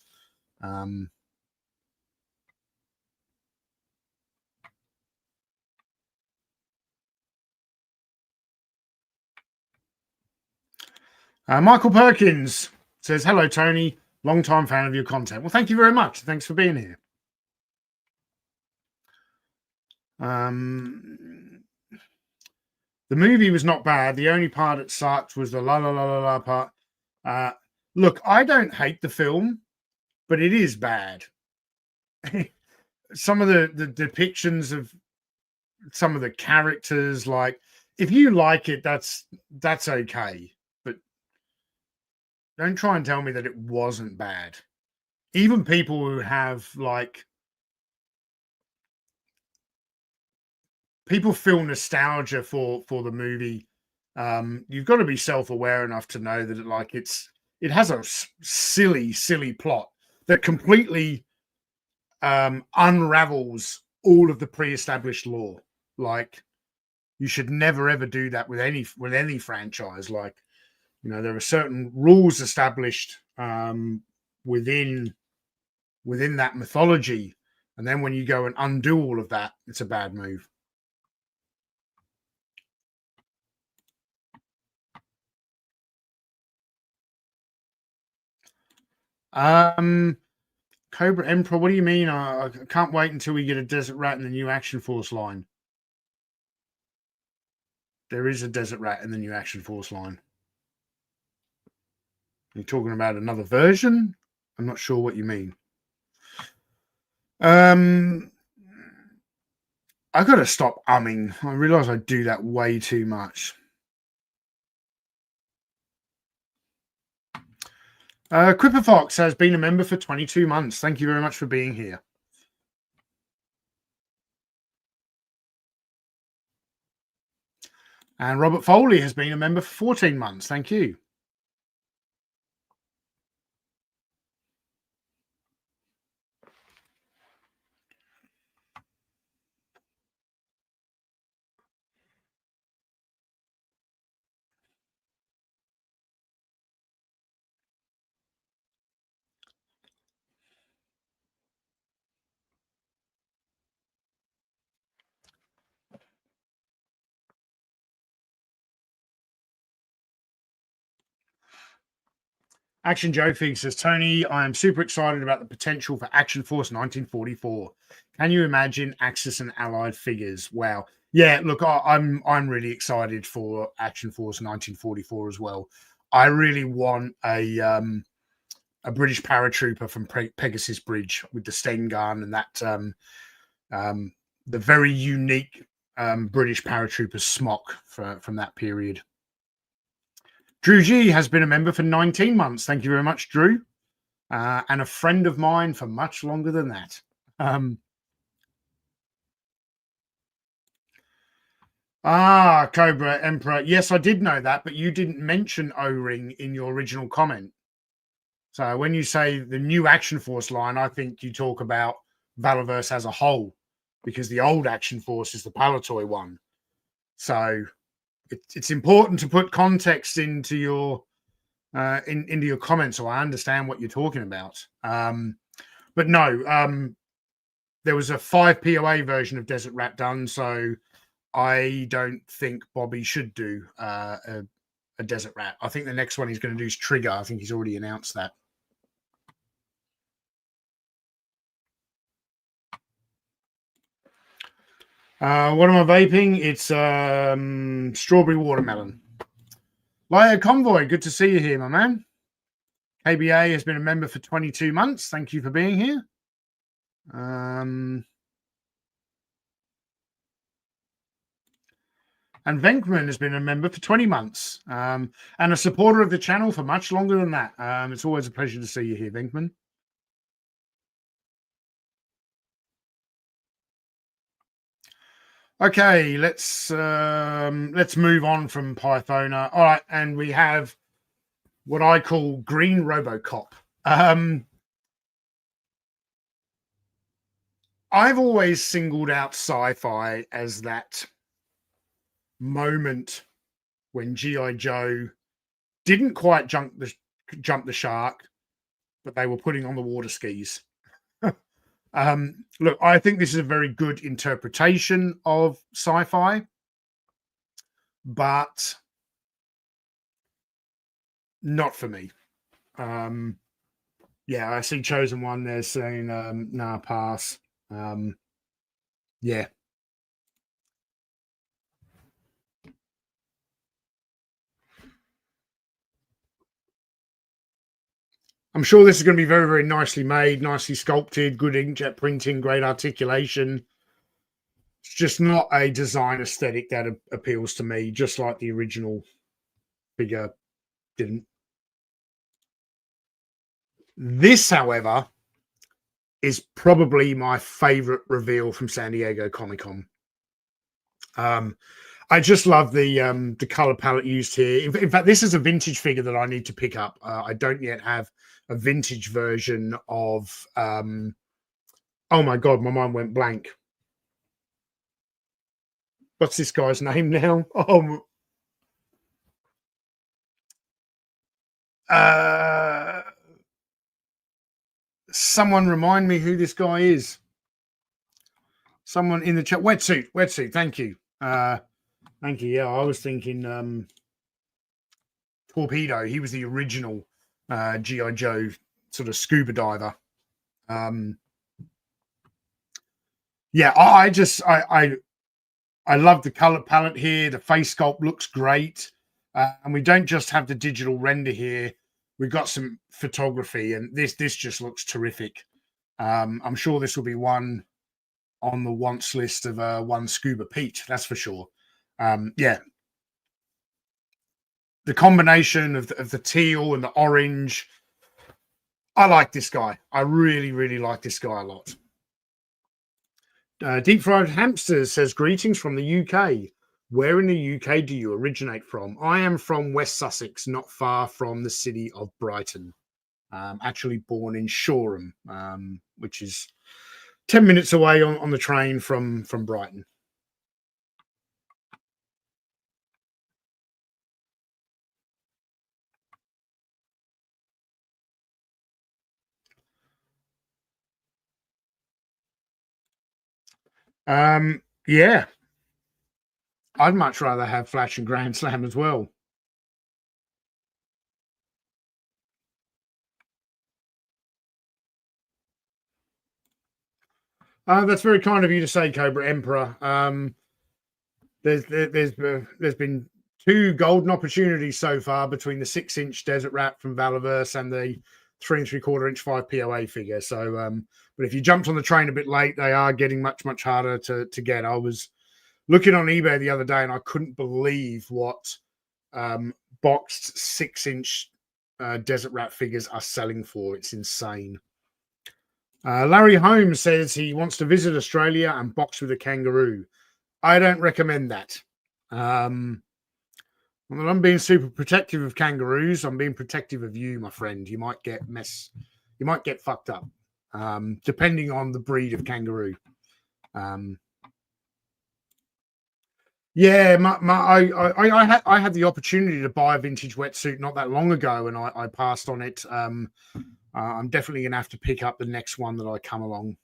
Michael Perkins says, hello, Tony. Long-time fan of your content. Well, thank you very much. Thanks for being here. The movie was not bad. The only part that sucked was the la la la la la part. Look, I don't hate the film, but it is bad. Some of the depictions of some of the characters, like, if you like it, that's okay. But don't try and tell me that it wasn't bad. Even people who have, like, people feel nostalgia for the movie. You've got to be self-aware enough to know that it has a silly plot that completely unravels all of the pre-established lore. Like, you should never ever do that with any franchise. Like, there are certain rules established within that mythology And then when you go and undo all of that, it's a bad move. Cobra Emperor, what do you mean? I can't wait until we get a Desert Rat in the new Action Force line. There is a Desert Rat in the new Action Force line. You're talking about another version? I'm not sure what you mean. I gotta stop umming. I realise I do that way too much. Cripper Fox has been a member for 22 months. Thank you very much for being here. And Robert Foley has been a member for 14 months. Thank you. Action Joe Fig says, Tony, I am super excited about the potential for Action Force 1944. Can you imagine Axis and Allied figures? Wow. Yeah, look, I'm really excited for Action Force 1944 as well. I really want a British paratrooper from Pegasus Bridge with the Sten gun and that the very unique British paratrooper smock from that period. Drew G has been a member for 19 months. Thank you very much, Drew. And a friend of mine for much longer than that. Cobra Emperor. Yes, I did know that, but you didn't mention O-Ring in your original comment. So when you say the new Action Force line, I think you talk about Valorverse as a whole, because the old Action Force is the Palatoy one. So it's important to put context into your into your comments so I understand what you're talking about. But no, there was a 5 POA version of Desert Rat done, so I don't think Bobby should do a Desert Rat. I think the next one he's going to do is Trigger. I think he's already announced that. What am I vaping? It's strawberry watermelon. Laya Convoy, good to see you here, my man. KBA has been a member for 22 months. Thank you for being here. And Venkman has been a member for 20 months and a supporter of the channel for much longer than that. It's always a pleasure to see you here, Venkman. Okay, let's move on from Pythona. All right, and we have what I call Green Robocop. I've always singled out sci-fi as that moment when G.I. Joe didn't quite jump the shark, but they were putting on the water skis. Look, I think this is a very good interpretation of sci-fi, but not for me. Yeah, I see Chosen One there saying, nah, pass. Yeah. I'm sure this is going to be very, very nicely made, nicely sculpted, good inkjet printing, great articulation. It's just not a design aesthetic that appeals to me, just like the original figure didn't. This, however, is probably my favorite reveal from San Diego Comic-Con. I just love the color palette used here. In fact, this is a vintage figure that I need to pick up. I don't yet have a vintage version of. Oh my god, my mind went blank. What's this guy's name now? Oh, someone remind me who this guy is. Someone in the chat, wetsuit. Thank you. Thank you. Yeah, I was thinking Torpedo. He was the original GI Joe sort of scuba diver. Yeah, I love the color palette here. The face sculpt looks great, and we don't just have the digital render here. We've got some photography, and this just looks terrific. I'm sure this will be one on the wants list of one Scuba Pete. That's for sure. Yeah, the combination of the teal and the orange. I like this guy. I really like this guy a lot. Deep Fried Hamsters says, greetings from the UK. Where in the UK do you originate from? I am from West Sussex, not far from the city of Brighton. Actually born in Shoreham, which is 10 minutes away on the train from Brighton. Yeah. I'd much rather have Flash and Grand Slam as well. That's very kind of you to say, Cobra Emperor. There's been 2 golden opportunities so far between the 6-inch Desert Rat from Valaverse and the 3 3/4-inch 5 POA figure. So, but if you jumped on the train a bit late, they are getting much harder to get. I was looking on eBay the other day, and I couldn't believe what boxed 6-inch Desert Rat figures are selling for. It's insane. Larry Holmes says he wants to visit Australia and box with a kangaroo. I don't recommend that. I'm being super protective of kangaroos. I'm being protective of you, my friend. You might get fucked up, depending on the breed of kangaroo. Yeah, I had the opportunity to buy a vintage wetsuit not that long ago, and I passed on it. I'm definitely going to have to pick up the next one that I come along.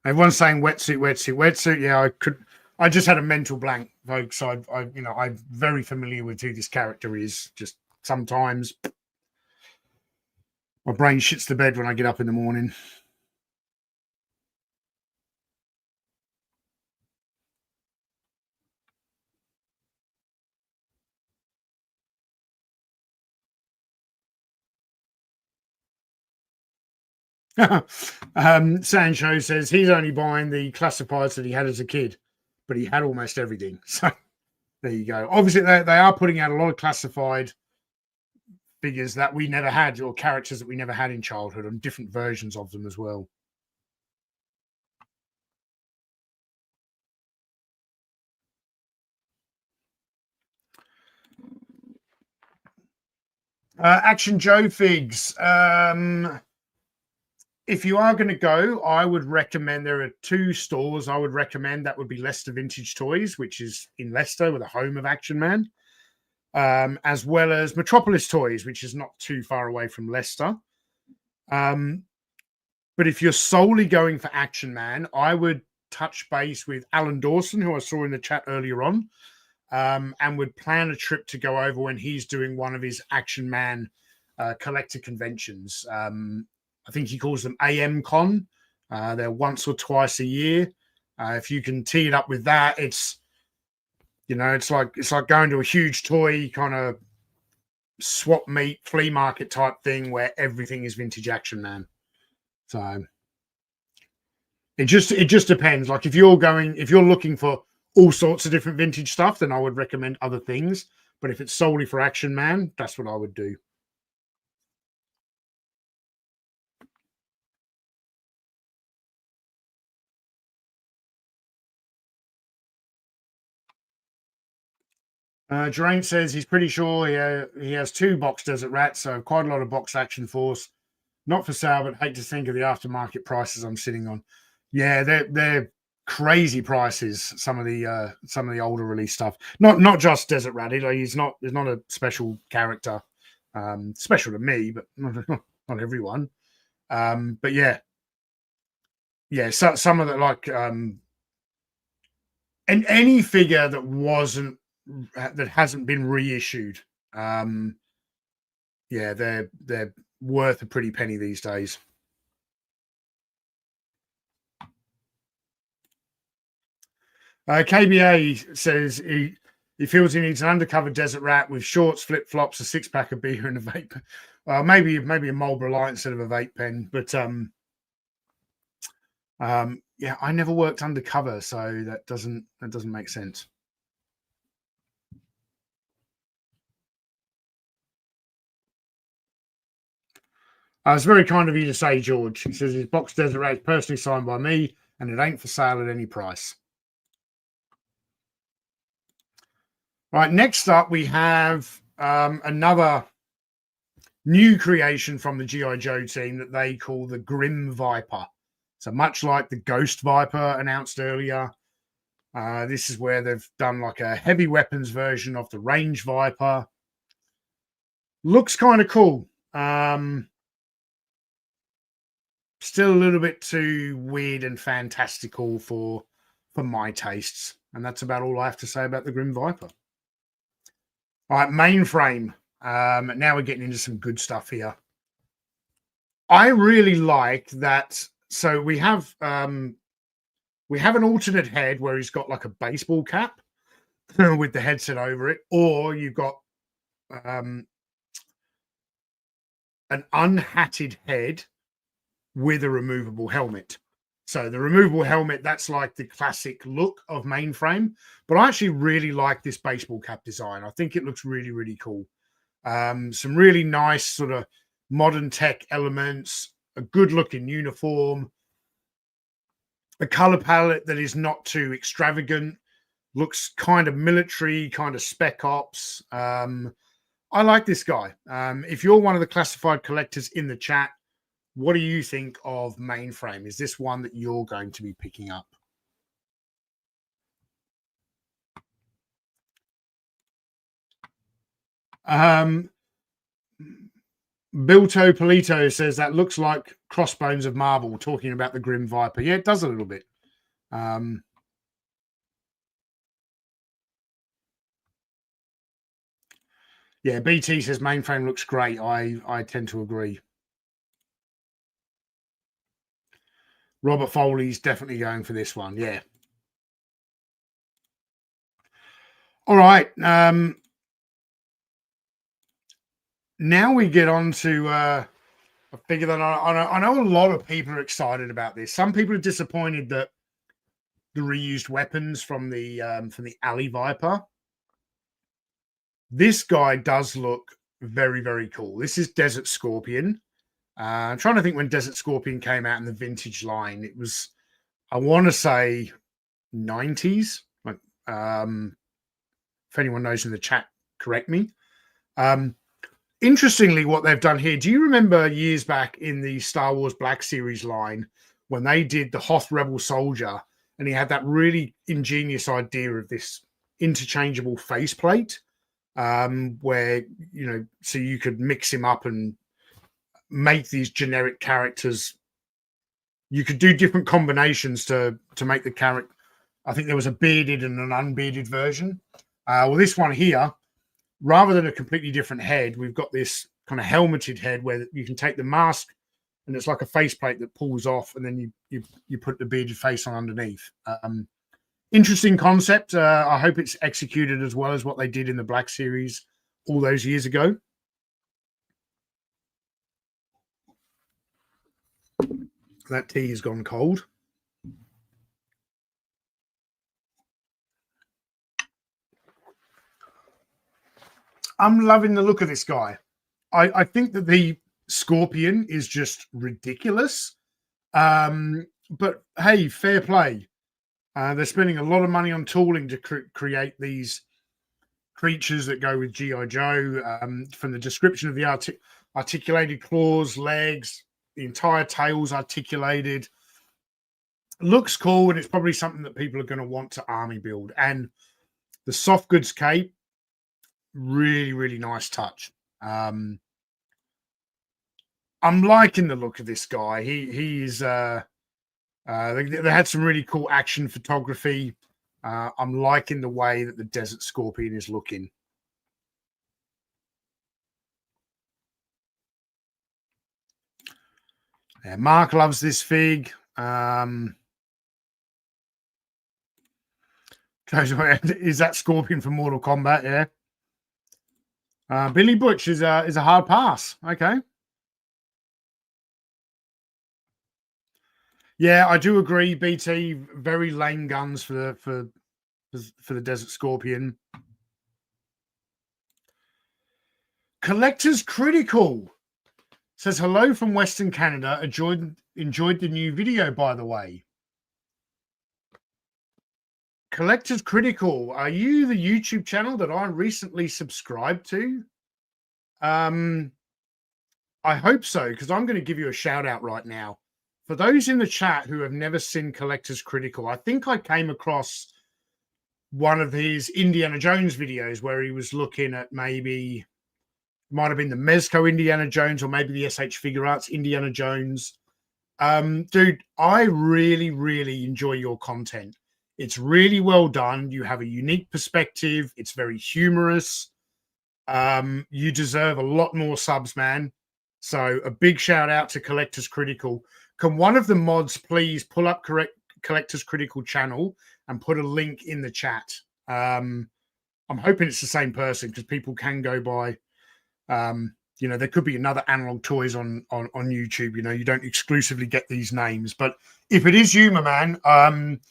Everyone's saying wetsuit. Yeah, I just had a mental blank, folks. I'm very familiar with who this character is. Just sometimes my brain shits the bed when I get up in the morning. Sancho says he's only buying the classifieds that he had as a kid, but he had almost everything. So there you go. Obviously, they are putting out a lot of classified figures that we never had, or characters that we never had in childhood, and different versions of them as well. Action Joe figs. If you are going to go, I would recommend, there are 2 stores I would recommend. That would be Leicester Vintage Toys, which is in Leicester, with a home of Action Man, as well as Metropolis Toys, which is not too far away from Leicester. But if you're solely going for Action Man, I would touch base with Alan Dawson, who I saw in the chat earlier on, and would plan a trip to go over when he's doing one of his Action Man collector conventions. I think he calls them AM Con. They're once or twice a year. If you can tee it up with that, it's like going to a huge toy kind of swap meet flea market type thing where everything is vintage Action Man. So it just depends. Like if you're looking for all sorts of different vintage stuff, then I would recommend other things. But if it's solely for Action Man, that's what I would do. Geraint says he's pretty sure he has 2 boxed Desert Rats, so quite a lot of box Action Force. Not for sale, but hate to think of the aftermarket prices I'm sitting on. Yeah, they're crazy prices. Some of the older release stuff. Not just Desert Rat. He's not a special character. Special to me, but not everyone. But yeah, so some of the like and any figure that wasn't that hasn't been reissued, um, yeah, they're worth a pretty penny these days. KBA says he feels he needs an undercover desert rat with shorts, flip flops, a six pack of beer, and a vape. Maybe a Marlboro Light instead of a vape pen. But yeah, I never worked undercover, so that doesn't make sense. It's very kind of you to say, George. He says his box desert rat is personally signed by me, and it ain't for sale at any price. Right, next up we have another new creation from the G.I. Joe team that they call the Grim Viper. So much like the Ghost Viper announced earlier, this is where they've done like a heavy weapons version of the Range Viper. Looks kind of cool. Still a little bit too weird and fantastical for my tastes. And that's about all I have to say about the Grim Viper. All right, mainframe. Now we're getting into some good stuff here. I really like that. So we have an alternate head where he's got like a baseball cap with the headset over it, or you've got an unhatted head with a removable helmet. So the removable helmet, that's like the classic look of mainframe. But I actually really like this baseball cap design. I think it looks really, really cool. Some really nice sort of modern tech elements, a good looking uniform, a color palette that is not too extravagant, looks kind of military, kind of spec ops. I like this guy. If you're one of the classified collectors in the chat, what do you think of mainframe? Is this one that you're going to be picking up? Bilto Polito says that looks like Crossbones of Marble, talking about the Grim Viper. Yeah, it does a little bit. Yeah, BT says mainframe looks great. I tend to agree. Robert Foley's definitely going for this one. Yeah. All right. Now we get on to a figure that I know a lot of people are excited about this. Some people are disappointed that the reused weapons from the Alley Viper. This guy does look very, very cool. This is Desert Scorpion. I'm trying to think when Desert Scorpion came out in the vintage line. It was, I want to say, 90s. Like, if anyone knows in the chat, correct me. Interestingly, what they've done here, do you remember years back in the Star Wars Black Series line when they did the Hoth Rebel Soldier and he had that really ingenious idea of this interchangeable faceplate where, you know, so you could mix him up and make these generic characters. You could do different combinations to make the character. I think there was a bearded and an unbearded version. Well, this one here, rather than a completely different head, we've got this kind of helmeted head where you can take the mask and it's like a faceplate that pulls off, and then you put the bearded face on underneath. Interesting concept. I hope it's executed as well as what they did in the Black Series all those years ago. That tea has gone cold. I'm loving the look of this guy. I think that the Scorpion is just ridiculous. But hey, fair play. They're spending a lot of money on tooling to create these creatures that go with G.I. Joe. From the description of the articulated claws, legs, the entire tail's articulated. Looks cool, and it's probably something that people are going to want to army build. And the soft goods cape, really, really nice touch. I'm liking the look of this guy. He's they had some really cool action photography. I'm liking the way that the Desert Scorpion is looking. Yeah, Mark loves this fig. Is that Scorpion from Mortal Kombat? Yeah. Billy Butch is a hard pass. Okay. Yeah, I do agree. BT, very lame guns for the Desert Scorpion. Collector's Critical says hello from Western Canada. Enjoyed the new video, by the way. Collector's Critical, are you the YouTube channel that I recently subscribed to? I hope so, because I'm going to give you a shout out right now. For those in the chat who have never seen Collector's Critical, I think I came across one of his Indiana Jones videos where he was looking at maybe, might have been the Mezco Indiana Jones or maybe the SH Figure Arts Indiana Jones. Dude, I really, really enjoy your content. It's really well done. You have a unique perspective. It's very humorous. You deserve a lot more subs, man. So a big shout out to Collector's Critical. Can one of the mods please pull up Collector's Critical channel and put a link in the chat? I'm hoping it's the same person because people can go by. There could be another Analog Toys on YouTube. You don't exclusively get these names, but if it is you, my man,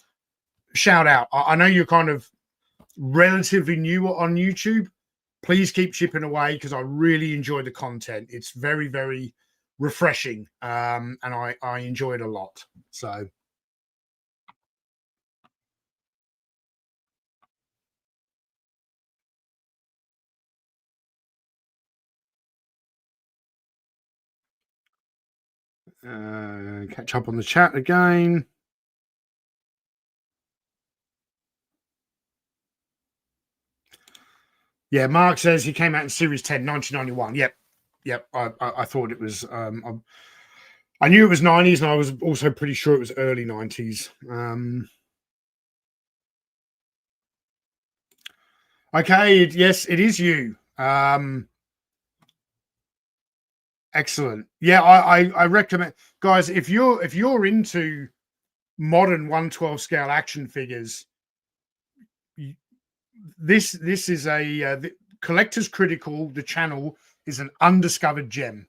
shout out. I know you're kind of relatively new on YouTube. Please keep chipping away because I really enjoy the content. It's very, very refreshing, and I enjoy it a lot. So. Catch up on the chat again. Yeah, Mark says he came out in Series 10, 1991. Yep. I thought it was. I knew it was 90s, and I was also pretty sure it was early 90s. Okay, yes, it is you. Excellent. Yeah, I recommend, guys, if you're into modern 1/12 scale action figures, this is a Collector's Critical. The channel is an undiscovered gem.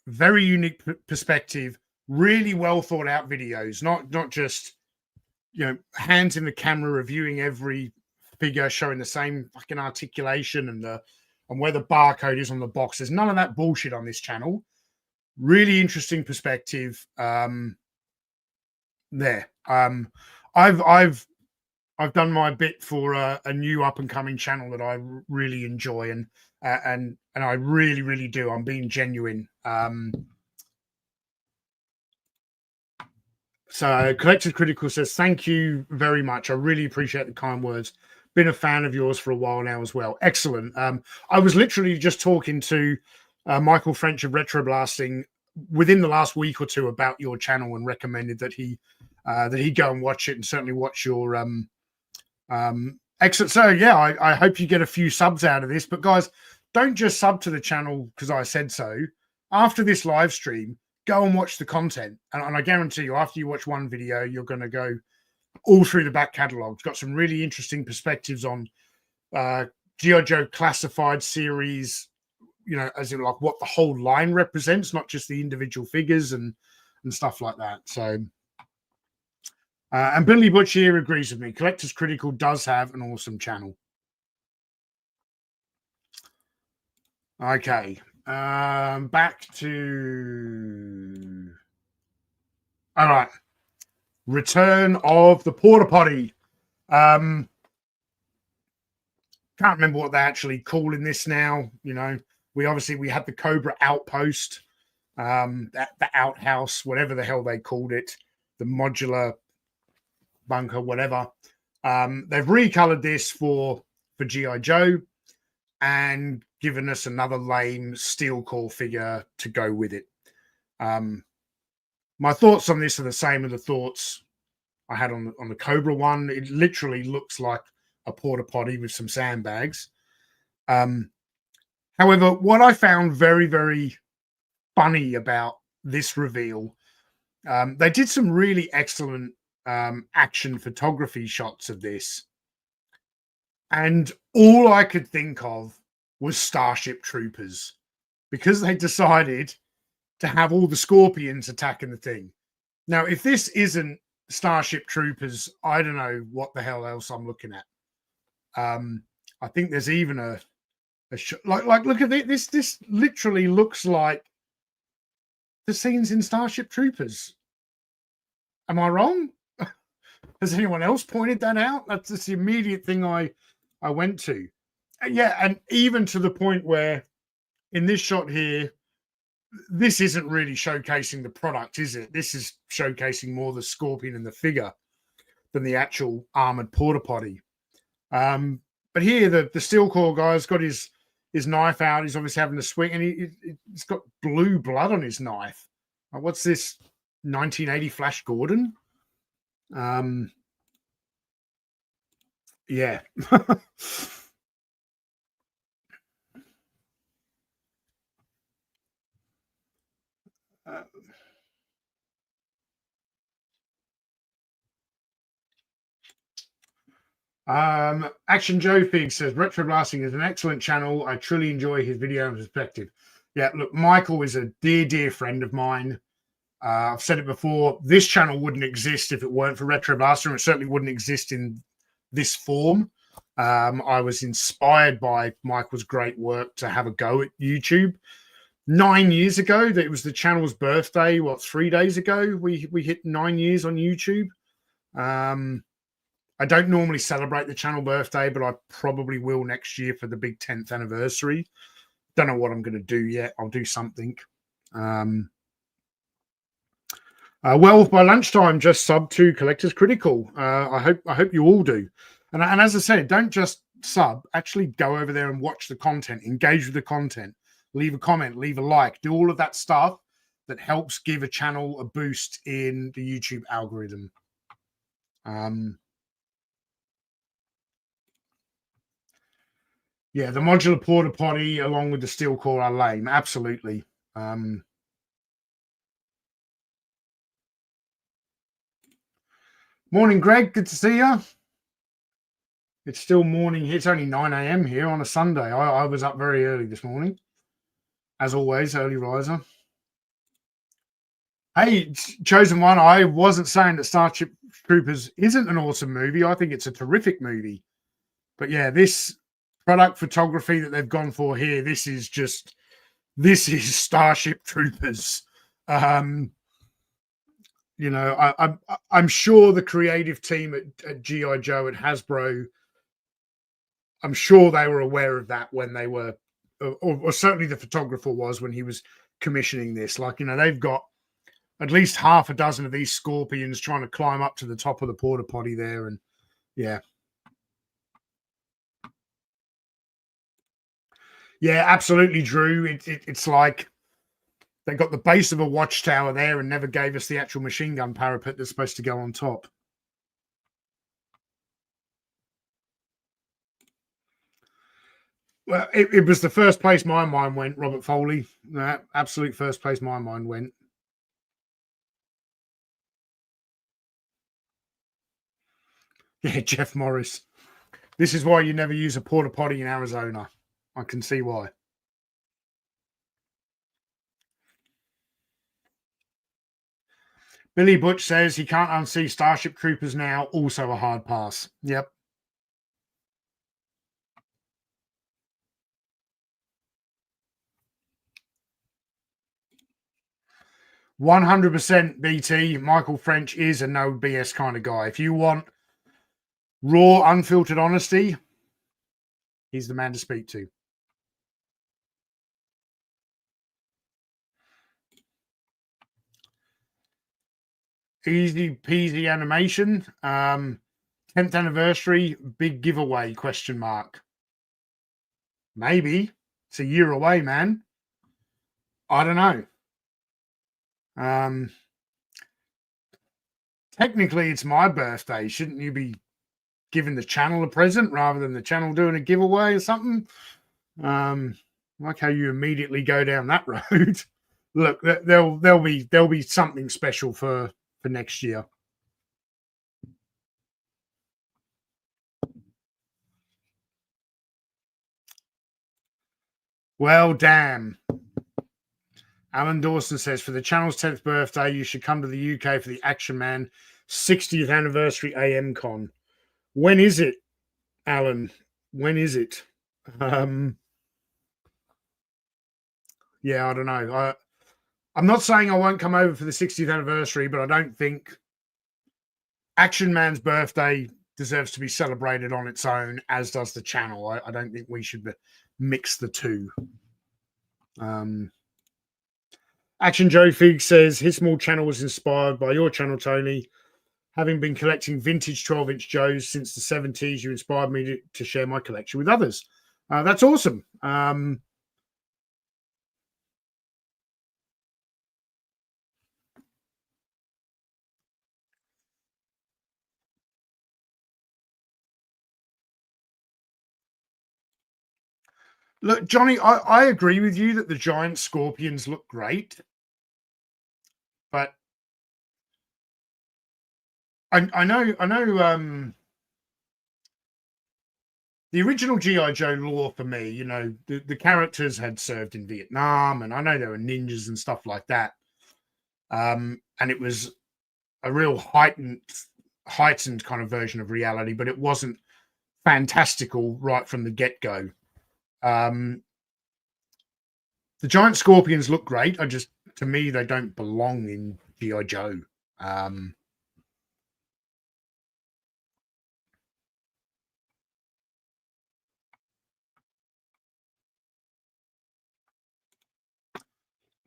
Very unique perspective, really well thought out videos, not just hands in the camera reviewing every figure, showing the same fucking articulation and where the barcode is on the box. There's none of that bullshit on this channel. Really interesting perspective. I've done my bit for a new up and coming channel that I really enjoy, and I really, really do. I'm being genuine. So Collector's Critical says, thank you very much. I really appreciate the kind words. Been a fan of yours for a while now as well. Excellent. I was literally just talking to Michael French of Retro Blasting within the last week or two about your channel and recommended that he go and watch it and certainly watch your excellent. So yeah, I hope you get a few subs out of this. But guys, don't just sub to the channel because I said so. After this live stream, go and watch the content. And I guarantee you, after you watch one video, you're going to go all through the back catalogue. It's got some really interesting perspectives on G.I. Joe Classified series, as in like what the whole line represents, not just the individual figures and stuff like that. So, and Billy Butch here agrees with me. Collector's Critical does have an awesome channel. Okay. Back to... All right. Return of the Porta Potty. Can't remember what they're actually calling this now. We had the Cobra Outpost, the outhouse, whatever the hell they called it, the modular bunker, whatever. They've recolored this for G.I. Joe, and given us another lame steel core figure to go with it. My thoughts on this are the same as the thoughts I had on the Cobra one. It literally looks like a porta potty with some sandbags. However, what I found very, very funny about this reveal, they did some really excellent action photography shots of this. And all I could think of was Starship Troopers, because they decided to have all the Scorpions attacking the thing. Now, if this isn't Starship Troopers, I don't know what the hell else I'm looking at. I think there's even a like look at it. This literally looks like the scenes in Starship Troopers. Am I wrong? Has anyone else pointed that out? That's just the immediate thing I went to. Yeah, and even to the point where in this shot here, this isn't really showcasing the product, is it? This is showcasing more the Scorpion and the figure than the actual armored porta potty. But here, the steel core guy's got his knife out. He's obviously having a swing, and he's got blue blood on his knife. What's this? 1980 Flash Gordon? Yeah. Action Joe Fig says Retro Blasting is an excellent channel. I truly enjoy his video and perspective. Yeah, look, Michael is a dear friend of mine. I've said it before. This channel wouldn't exist if it weren't for Retro Blaster, and it certainly wouldn't exist in this form. I was inspired by Michael's great work to have a go at YouTube. 9 years ago, that it was the channel's birthday. 3 days ago, we hit 9 years on YouTube. I don't normally celebrate the channel birthday, but I probably will next year for the big 10th anniversary. Don't know what I'm going to do yet. I'll do something. Well, by lunchtime, just sub to Collectors Critical. I hope you all do. And as I said, don't just sub. Actually go over there and watch the content. Engage with the content. Leave a comment. Leave a like. Do all of that stuff that helps give a channel a boost in the YouTube algorithm. Yeah, the modular porta potty along with the steel core are lame. Absolutely. Morning, Greg. Good to see you. It's still morning. It's only 9 a.m. here on a Sunday. I was up very early this morning. As always, early riser. Hey, Chosen One, I wasn't saying that Starship Troopers isn't an awesome movie. I think it's a terrific movie. But yeah, this product photography that they've gone for here, this is Starship Troopers. You know, I'm sure the creative team at G.I. Joe and Hasbro, I'm sure they were aware of that when they were, or certainly the photographer was when he was commissioning this. Like, you know, they've got at least half a dozen of these Scorpions trying to climb up to the top of the porta potty there. And yeah. Yeah, absolutely, Drew. It's like they got the base of a watchtower there and never gave us the actual machine gun parapet that's supposed to go on top. Well, it was the first place my mind went, Robert Foley. Absolute first place my mind went. Yeah, Jeff Morris. This is why you never use a porta potty in Arizona. I can see why. Billy Butch says he can't unsee Starship Troopers now. Also a hard pass. Yep. %, BT. Michael French is a no BS kind of guy. If you want raw, unfiltered honesty, he's the man to speak to. Easy peasy animation. 10th anniversary, big giveaway, question mark. Maybe. It's a year away, man. I don't know. Technically, it's my birthday. Shouldn't you be giving the channel a present rather than the channel doing a giveaway or something? Like how you immediately go down that road. Look, there'll be something special for next year. Well, damn. Alan Dawson says, for the channel's 10th birthday, you should come to the UK for the Action Man 60th anniversary AM Con. When is it, Alan? When is it? Yeah, I don't know. I'm not saying I won't come over for the 60th anniversary, but I don't think Action Man's birthday deserves to be celebrated on its own, as does the channel. I don't think we should mix the two. Action Joe Fig says his small channel was inspired by your channel, Tony. Having been collecting vintage 12-inch Joes since the 70s, you inspired me to share my collection with others. That's awesome. Look, Johnny, I agree with you that the giant scorpions look great, but I know. The original G.I. Joe lore for me, you know, the characters had served in Vietnam, and I know there were ninjas and stuff like that. And it was a real heightened kind of version of reality, but it wasn't fantastical right from the get-go. The giant scorpions look great. To me, they don't belong in G.I. Joe.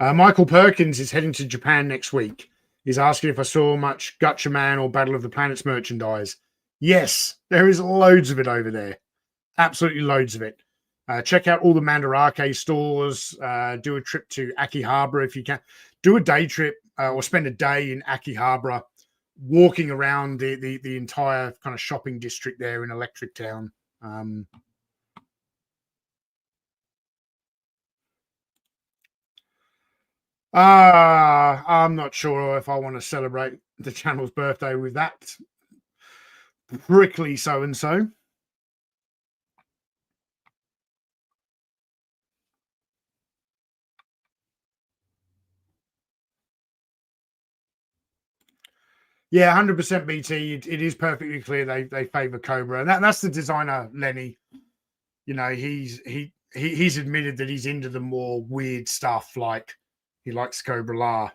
Michael Perkins is heading to Japan next week. He's asking if I saw much Gutcha Man or Battle of the Planets merchandise. Yes, there is loads of it over there. Absolutely loads of it. Check out all the Mandarake stores. Do a trip to Akihabara if you can. Do a day trip or spend a day in Akihabara, walking around the entire kind of shopping district there in Electric Town. I'm not sure if I want to celebrate the channel's birthday with that prickly so and so. Yeah, 100% BT. It is perfectly clear they favor Cobra, and that's the designer Lenny. You know, he's admitted that he's into the more weird stuff, like he likes Cobra La.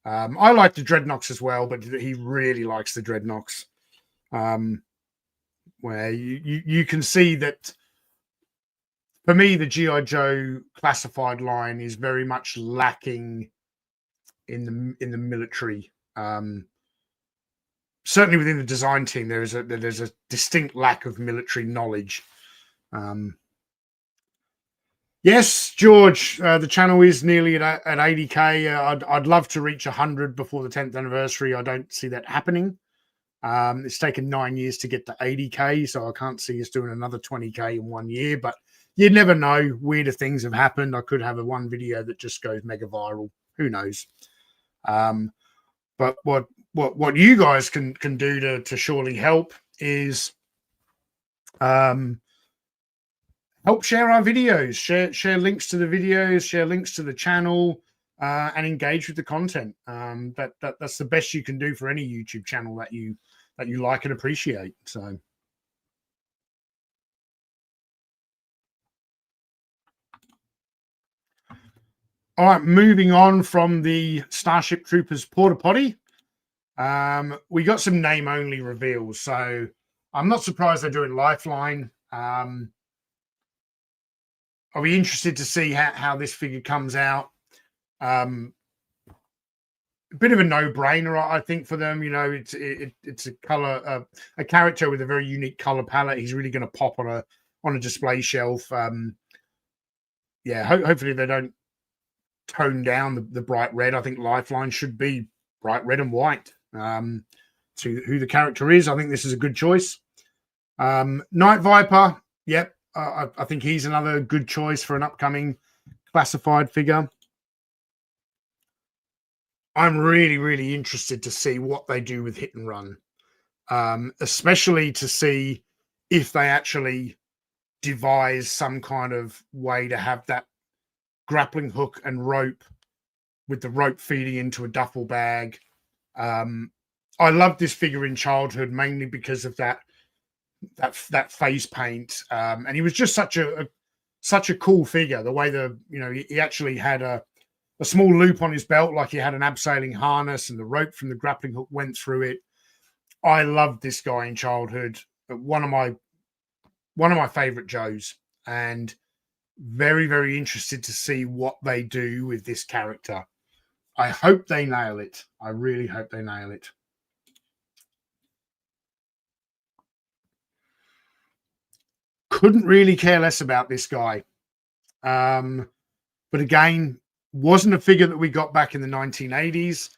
I like the Dreadnoks as well, but he really likes the Dreadnoks. Where you can see that for me, the G.I. Joe classified line is very much lacking in the military. Certainly within the design team, there's a distinct lack of military knowledge. Yes, George, the channel is nearly at 80k. I'd love to reach 100 before the 10th anniversary. I don't see that happening. It's taken 9 years to get to 80k, so I can't see us doing another 20k in 1 year. But you never know. Weirder things have happened. I could have one video that just goes mega viral. Who knows? But what you guys can do to surely help is help share our videos, share links to the videos, share links to the channel, and engage with the content. That's the best you can do for any YouTube channel that you like and appreciate. So. All right, moving on from the Starship Troopers porta potty, we got some name only reveals. So I'm not surprised they're doing Lifeline. I'll be interested to see how this figure comes out. A bit of a no-brainer, I think, for them. You know, it's a color, a character with a very unique color palette. He's really going to pop on a display shelf. yeah, hopefully they don't tone down the bright red. I think Lifeline should be bright red and white. To who the character is, I think this is a good choice. Night Viper, yep, I think he's another good choice for an upcoming classified figure. I'm really, really interested to see what they do with Hit and Run, especially to see if they actually devise some kind of way to have that grappling hook and rope with the rope feeding into a duffel bag. I loved this figure in childhood mainly because of that face paint, and he was just such a cool figure. The way he actually had a small loop on his belt, like he had an abseiling harness, and the rope from the grappling hook went through it. I loved this guy in childhood. One of my favorite Joes, and very, very interested to see what they do with this character. I hope they nail it. I really hope they nail it. Couldn't really care less about this guy. But again, wasn't a figure that we got back in the 1980s.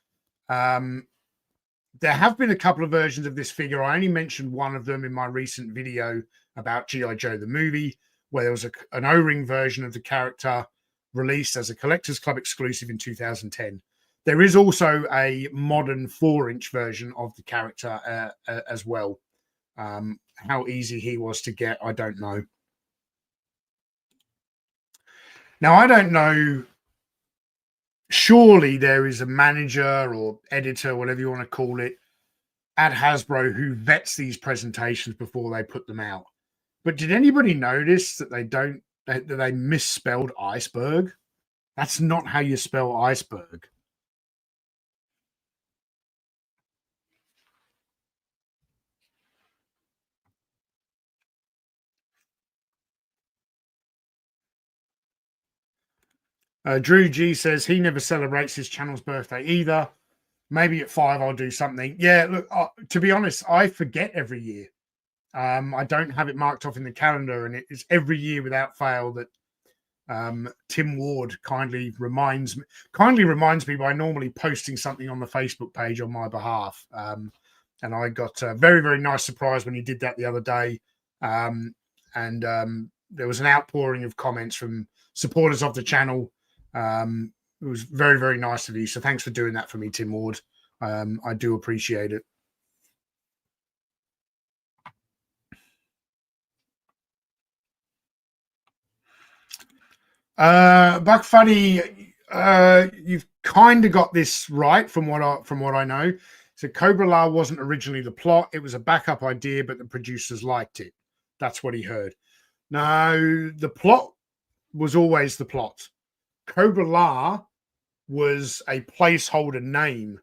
There have been a couple of versions of this figure. I only mentioned one of them in my recent video about G.I. Joe the movie, where there was an O-ring version of the character released as a Collectors Club exclusive in 2010. There is also a modern 4-inch version of the character as well. How easy he was to get, I don't know. Now, I don't know. Surely there is a manager or editor, whatever you want to call it, at Hasbro who vets these presentations before they put them out. But did anybody notice that they misspelled iceberg? That's not how you spell iceberg. Drew G says he never celebrates his channel's birthday either. Maybe at 5 I'll do something. Yeah, look, to be honest, I forget every year. I don't have it marked off in the calendar, and it's every year without fail that Tim Ward kindly reminds me by normally posting something on the Facebook page on my behalf. And I got a very, very nice surprise when he did that the other day. And there was an outpouring of comments from supporters of the channel. It was very, very nice of you. So thanks for doing that for me, Tim Ward. I do appreciate it. Buck Funny, you've kind of got this right from what I know. So Cobra La wasn't originally the plot; it was a backup idea, but the producers liked it. That's what he heard. No, the plot was always the plot. Cobra La was a placeholder name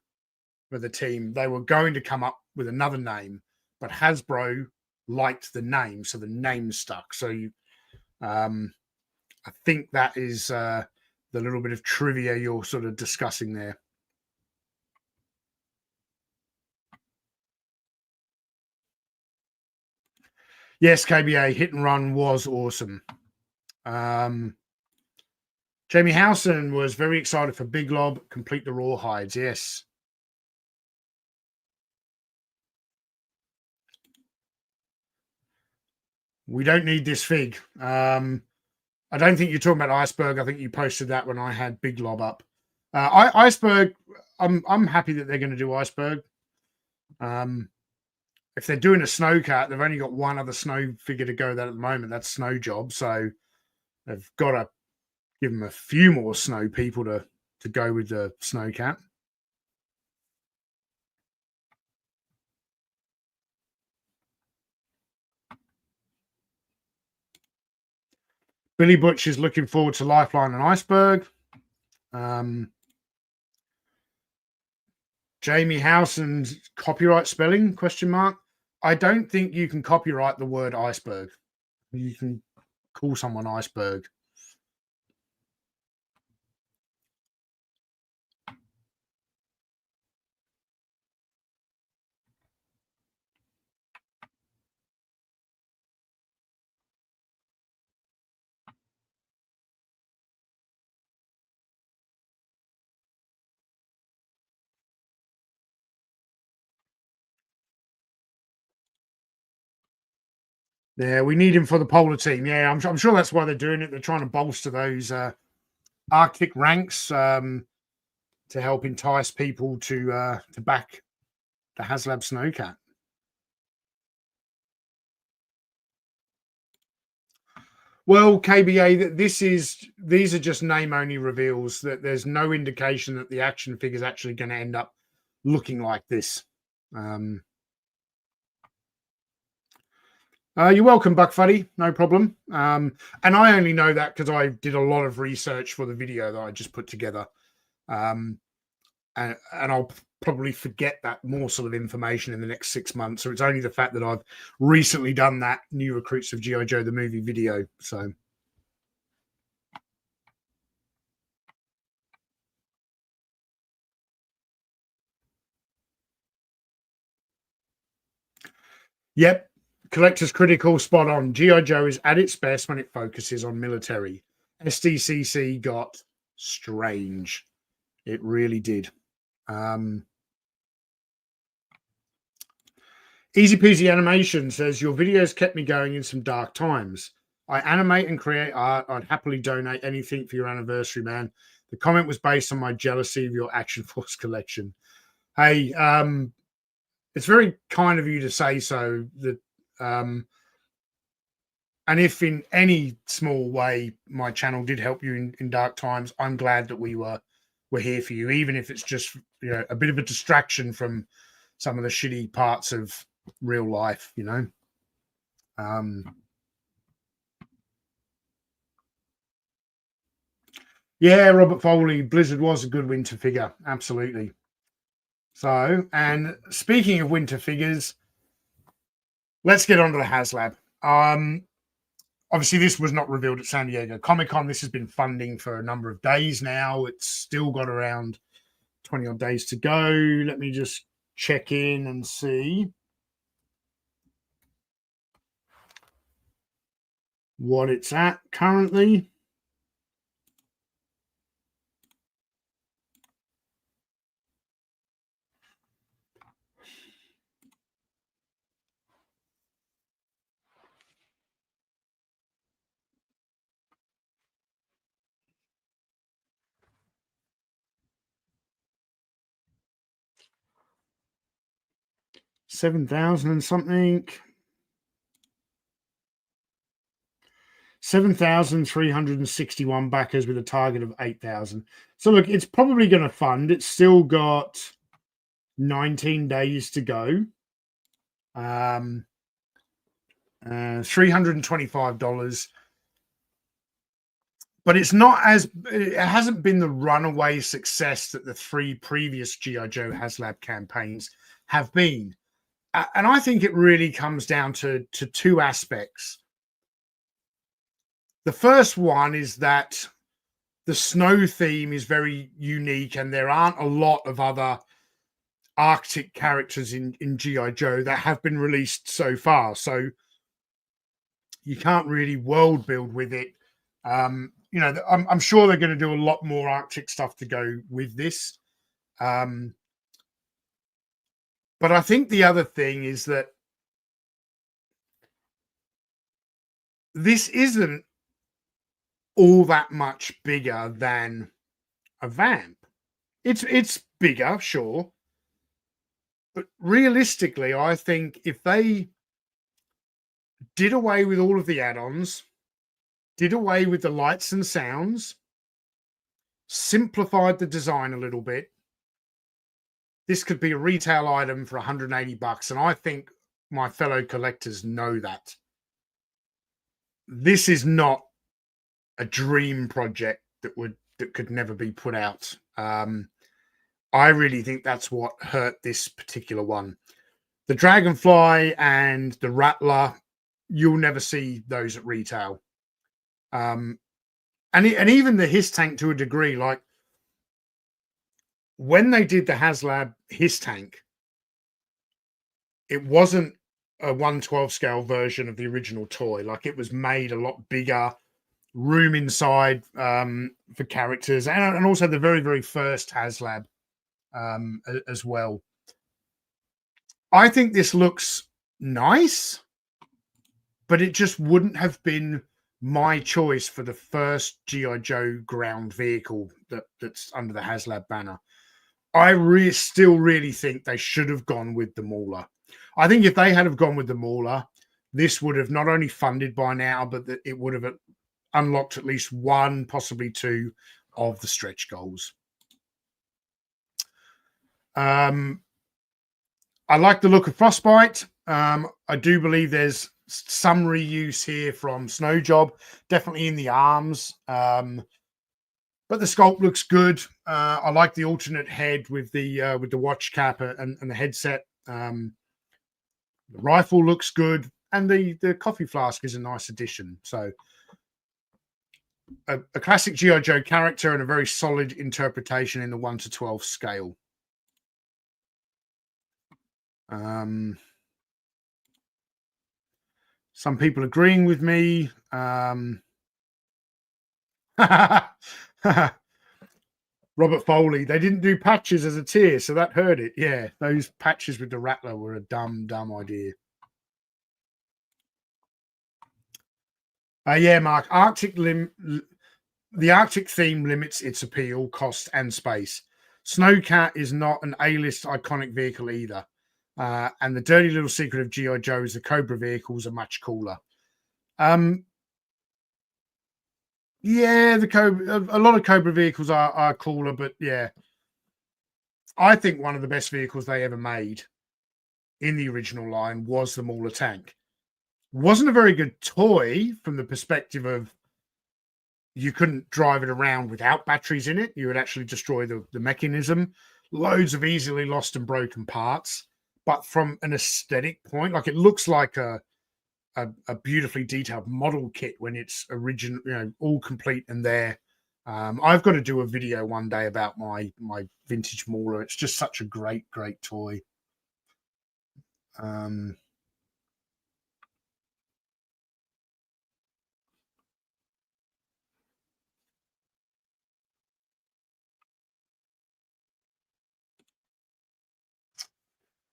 for the team. They were going to come up with another name, but Hasbro liked the name, so the name stuck. So I think that is the little bit of trivia you're sort of discussing there. Yes, KBA Hit and Run was awesome. Jamie Howson was very excited for Big Lob, complete the Rawhides. Yes. We don't need this fig. I don't think you're talking about Iceberg. I think you posted that when I had Big Lob up. Iceberg, I'm happy that they're going to do Iceberg. If they're doing a snowcat, they've only got one other snow figure to go that at the moment. That's Snow Job. So they've got to give them a few more snow people to go with the snowcat. Billy Butch is looking forward to Lifeline and Iceberg. Jamie Howson's copyright spelling, question mark. I don't think you can copyright the word iceberg. You can call someone iceberg. Yeah, we need him for the polar team. Yeah, I'm sure that's why they're doing it. They're trying to bolster those Arctic ranks to help entice people to back the HasLab Snowcat. Well, KBA, these are just name only reveals. That there's no indication that the action figure is actually going to end up looking like this. You're welcome, Buck Fuddy. No problem. And I only know that because I did a lot of research for the video that I just put together. And I'll probably forget that morsel of information in the next 6 months. So it's only the fact that I've recently done that New Recruits of G.I. Joe the movie video. So yep. Collector's critical, spot on. G.I. Joe is at its best when it focuses on military. SDCC got strange. It really did. Easy Peasy Animation says, your videos kept me going in some dark times. I animate and create art. I'd happily donate anything for your anniversary, man. The comment was based on my jealousy of your Action Force collection. Hey, it's very kind of you to say so. That and if in any small way my channel did help you in dark times, I'm glad that we're here for you, even if it's just a bit of a distraction from some of the shitty parts of real life, Yeah, Robert Foley, Blizzard was a good winter figure, absolutely. So, and speaking of winter figures, let's get on to the HasLab. Obviously, this was not revealed at San Diego Comic-Con. This has been funding for a number of days now. It's still got around 20 odd days to go. Let me just check in and see what it's at currently. $7,000 and something. 7,361 backers with a target of 8,000. So look, it's probably going to fund. It's still got 19 days to go. $325. But it hasn't been the runaway success that the 3 previous G.I. Joe HasLab campaigns have been. And I think it really comes down to 2 aspects. The first one is that the snow theme is very unique, and there aren't a lot of other Arctic characters in G.I. Joe that have been released so far. So you can't really world build with it. I'm sure they're going to do a lot more Arctic stuff to go with this. But I think the other thing is that this isn't all that much bigger than a vamp. It's bigger, sure. But realistically, I think if they did away with all of the add-ons, did away with the lights and sounds, simplified the design a little bit, this could be a retail item for $180. And I think my fellow collectors know that. This is not a dream project that could never be put out. I really think that's what hurt this particular one. The Dragonfly and the Rattler, you'll never see those at retail. And even the Hiss Tank to a degree, like when they did the HasLab Hiss Tank, it wasn't a 1/12 scale version of the original toy. Like, it was made a lot bigger, room inside for characters, and also the very, very first HasLab as well. I think this looks nice. but it just wouldn't have been my choice for the first GI Joe ground vehicle that's under the HasLab banner. I still really think they should have gone with the Mauler. I think if they had have gone with the Mauler, this would have not only funded by now, but that it would have unlocked at least one, possibly two of the stretch goals. I like the look of Frostbite. I do believe there's some reuse here from Snow Job, definitely in the arms. But the sculpt looks good. I like the alternate head with the watch cap and the headset. The rifle looks good, and the coffee flask is a nice addition. So a classic GI Joe character and a very solid interpretation in the 1 to 12 scale. Some people agreeing with me. Robert Foley, they didn't do patches as a tier, so that hurt it. Yeah, those patches with the Rattler were a dumb idea. Yeah, Mark, the Arctic theme limits its appeal, cost, and space. Snowcat is not an A-list iconic vehicle either. And the dirty little secret of G.I. Joe is the Cobra vehicles are much cooler. Yeah, a lot of Cobra vehicles are cooler, but yeah, I think one of the best vehicles they ever made in the original line was the Mauler tank. Wasn't a very good toy from the perspective of you couldn't drive it around without batteries in it. You would actually destroy the mechanism. Loads of easily lost and broken parts. But from an aesthetic point, like it looks like a beautifully detailed model kit when it's original, all complete and there. I've got to do a video one day about my vintage Mauler. It's just such a great toy.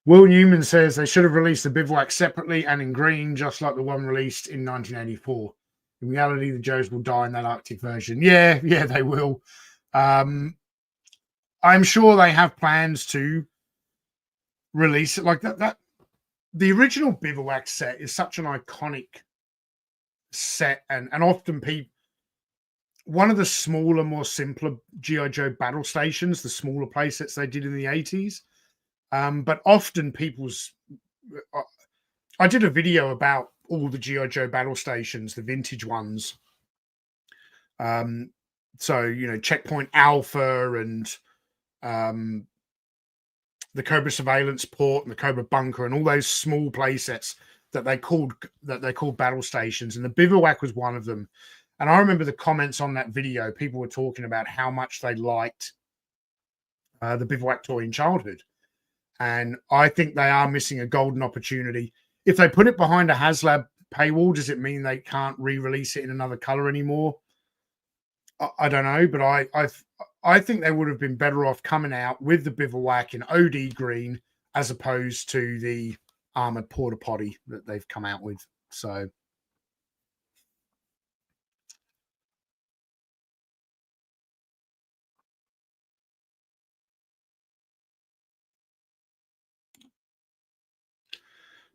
Will Newman says they should have released the Bivouac separately and in green, just like the one released in 1984. In reality, the Joes will die in that Arctic version. Yeah, they will. I'm sure they have plans to release it like that. The original Bivouac set is such an iconic set, and often people. One of the smaller, more simpler G.I. Joe battle stations, the smaller play sets they did in the 80s. But often I did a video about all the G.I. Joe battle stations, the vintage ones. So, Checkpoint Alpha and the Cobra Surveillance Port and the Cobra Bunker and all those small play sets that they called battle stations. And the Bivouac was one of them. And I remember the comments on that video, people were talking about how much they liked the Bivouac toy in childhood. And I think they are missing a golden opportunity. If they put it behind a HasLab paywall, does it mean they can't re-release it in another color anymore? I don't know, but I think they would have been better off coming out with the Bivouac in OD green as opposed to the armored porta potty that they've come out with. So.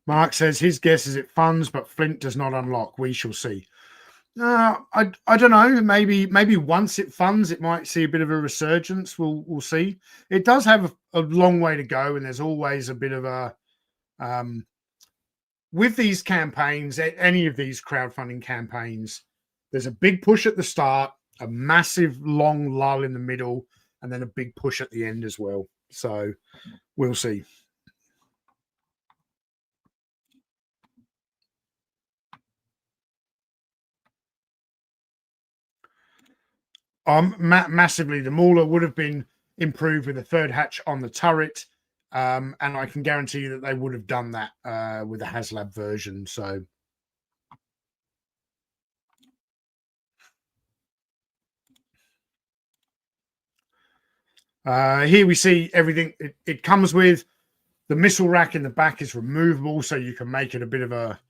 Mark says his guess is it funds, but Flint does not unlock. We shall see. I don't know. Maybe once it funds, it might see a bit of a resurgence. We'll see. It does have a long way to go, and there's always a bit of a with these campaigns, any of these crowdfunding campaigns. There's a big push at the start, a massive long lull in the middle, and then a big push at the end as well. So we'll see. Massively. The Mauler would have been improved with a third hatch on the turret, and I can guarantee you that they would have done that with the HasLab version. So, here we see everything it comes with. The missile rack in the back is removable, so you can make it a bit of a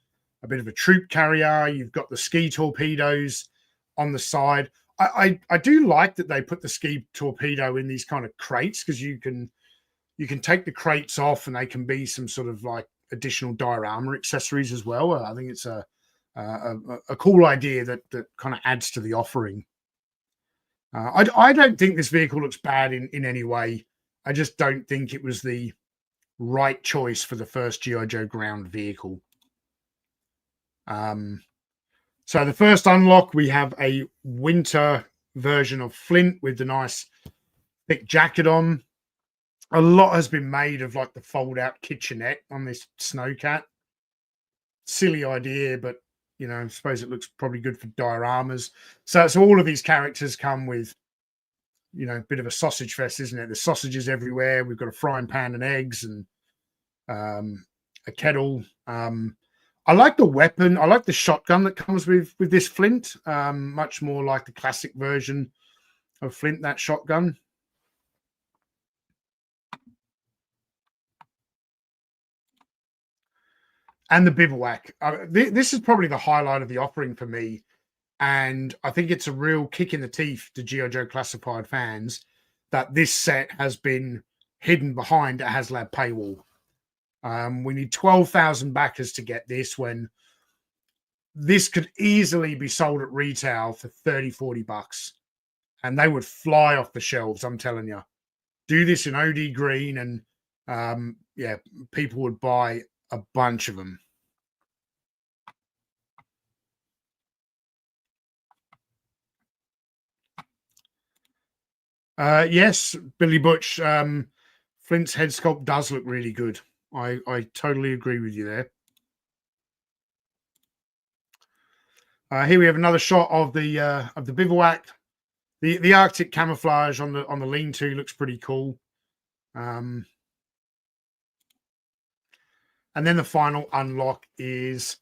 a bit of a troop carrier. You've got the ski torpedoes on the side. I do like that they put the ski torpedo in these kind of crates, because you can take the crates off and they can be some sort of like additional diorama accessories as well. I think it's a cool idea that kind of adds to the offering. I don't think this vehicle looks bad in any way. I just don't think it was the right choice for the first G.I. Joe ground vehicle. So the first unlock, we have a winter version of Flint with the nice thick jacket on. A lot has been made of like the fold-out kitchenette on this Snowcat. Silly idea, but you know, I suppose it looks probably good for dioramas. So all of these characters come with, you know, a bit of a sausage fest, isn't it? There's sausages everywhere. We've got a frying pan and eggs and a kettle. I like the weapon. I like the shotgun that comes with this Flint. Much more like the classic version of Flint, that shotgun. And the bivouac. This is probably the highlight of the offering for me. And I think it's a real kick in the teeth to G.I. Joe Classified fans that this set has been hidden behind a HasLab paywall. We need 12,000 backers to get this, when this could easily be sold at retail for 30, 40 bucks. And they would fly off the shelves, I'm telling you. Do this in OD green and, yeah, people would buy a bunch of them. Yes, Billy Butch. Flint's head sculpt does look really good. I totally agree with you there. Here we have another shot of the bivouac. The Arctic camouflage on the lean-to looks pretty cool. And then the final unlock is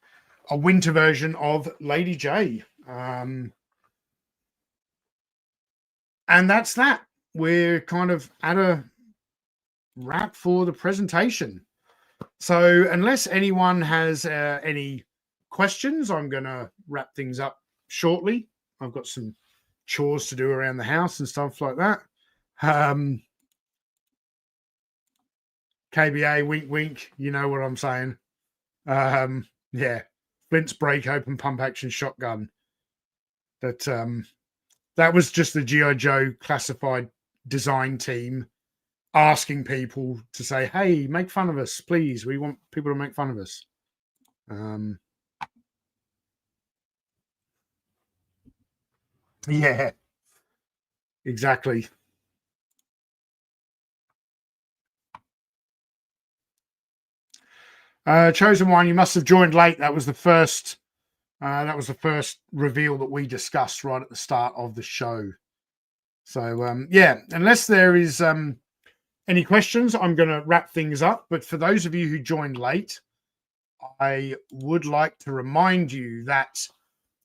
a winter version of Lady J. And that's that. We're kind of at a wrap for the presentation. So unless anyone has any questions, I'm going to wrap things up shortly. I've got some chores to do around the house and stuff like that. KBA, wink, wink. You know what I'm saying. Yeah, Flint's break open pump action shotgun. That was just the G.I. Joe Classified design team asking people to say, hey, make fun of us, please. We want people to make fun of us. Yeah, exactly. Chosen One, you must have joined late. That was the first reveal that we discussed right at the start of the show. So yeah, unless there is any questions, I'm going to wrap things up. But for those of you who joined late, I would like to remind you that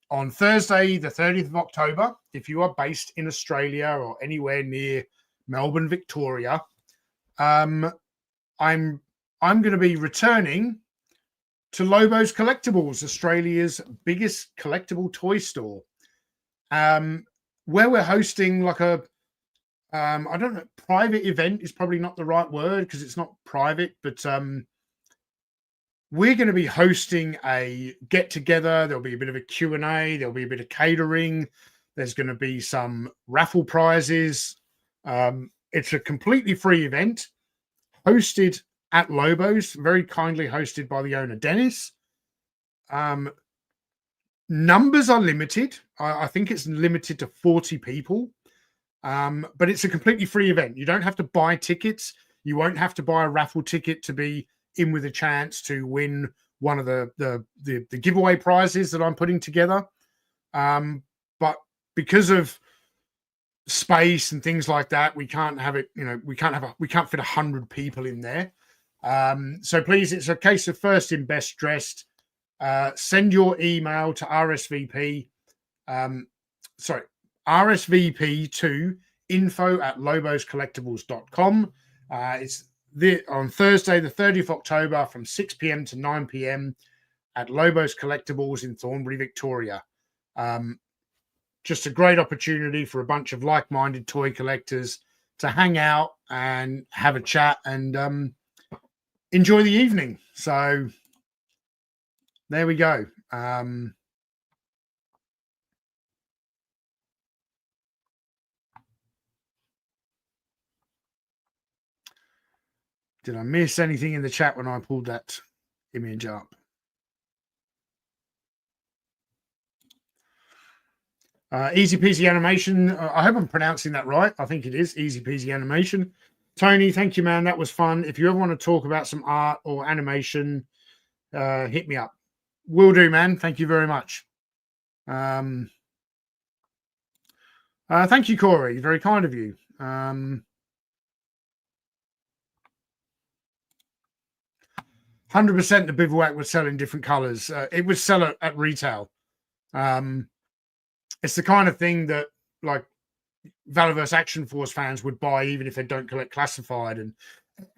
on Thursday, the 30th of October, if you are based in Australia or anywhere near Melbourne, Victoria, I'm going to be returning to Lobo's Collectibles, Australia's biggest collectible toy store, where we're hosting like a I don't know, private event is probably not the right word because it's not private, but we're going to be hosting a get-together. There'll be a bit of a Q&A. There'll be a bit of catering. There's going to be some raffle prizes. It's a completely free event hosted at Lobo's, very kindly hosted by the owner, Dennis. Numbers are limited. I think it's limited to 40 people. But it's a completely free event. You don't have to buy tickets. You won't have to buy a raffle ticket to be in with a chance to win one of the giveaway prizes that I'm putting together. But because of space and things like that, we can't have it. You know, we can't fit 100 people in there. So please, it's a case of first in, best dressed. Send your email to RSVP. RSVP to info@loboscollectibles.com. It's on Thursday, the 30th of October from 6 p.m. to 9 p.m. at Lobos Collectibles in Thornbury, Victoria. Just a great opportunity for a bunch of like-minded toy collectors to hang out and have a chat and enjoy the evening. So there we go. Did I miss anything in the chat when I pulled that image up? Easy Peasy Animation. I hope I'm pronouncing that right. I think it is Easy Peasy Animation. Tony, thank you, man. That was fun. If you ever want to talk about some art or animation, hit me up. Will do, man. Thank you very much. Thank you, Corey. Very kind of you. 100% the bivouac would sell in different colors. It would sell at retail. It's the kind of thing that like Valorverse Action Force fans would buy even if they don't collect classified, and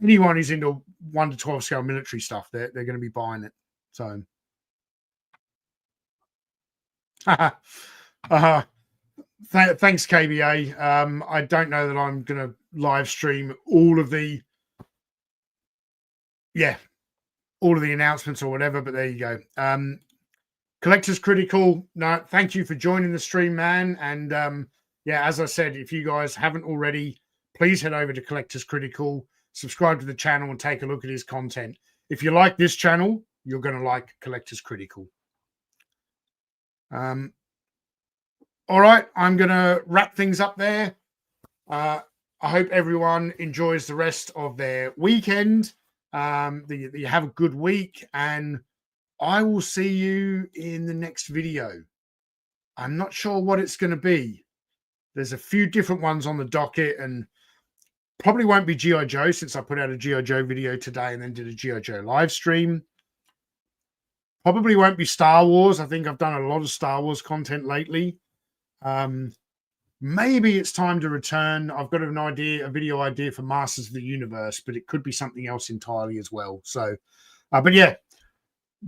anyone who's into 1 to 12 scale military stuff, they're going to be buying it. So thanks, KBA. I don't know that I'm going to live stream all of the announcements or whatever, but there you go. Collectors Critical, no, thank you for joining the stream, man. And as I said, if you guys haven't already, please head over to Collectors Critical, subscribe to the channel, and take a look at his content. If you like this channel, you're going to like Collectors Critical. All right, I'm going to wrap things up there. I hope everyone enjoys the rest of their weekend. You have a good week, and I will see you in the next video. I'm not sure what it's going to be. There's a few different ones on the docket, and probably won't be G.I. Joe, since I put out a G.I. Joe video today and then did a G.I. Joe live stream. Probably won't be Star Wars. I think I've done a lot of Star Wars content lately. Maybe it's time to return. I've got a video idea for Masters of the Universe, but it could be something else entirely as well. So, but yeah,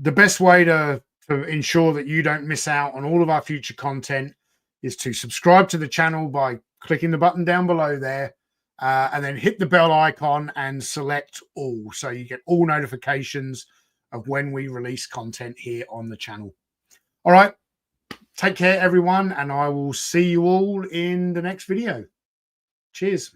the best way to ensure that you don't miss out on all of our future content is to subscribe to the channel by clicking the button down below there, and then hit the bell icon and select all, so you get all notifications of when we release content here on the channel. All right. Take care, everyone, and I will see you all in the next video. Cheers.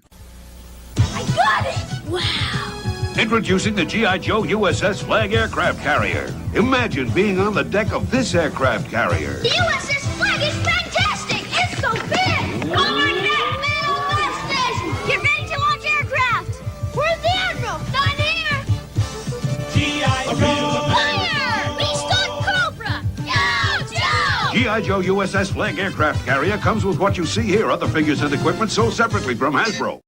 I got it! Wow! Introducing the G.I. Joe USS Flag aircraft carrier. Imagine being on the deck of this aircraft carrier. The USS Flag is fantastic! It's so big! Over that middle lift station! Get ready to launch aircraft! Where's the Admiral? Not here! G.I. Joe! Fire! Beast on Cobra! Yo, Joe! G.I. Joe USS Flag aircraft carrier comes with what you see here. Other figures and equipment sold separately from Hasbro.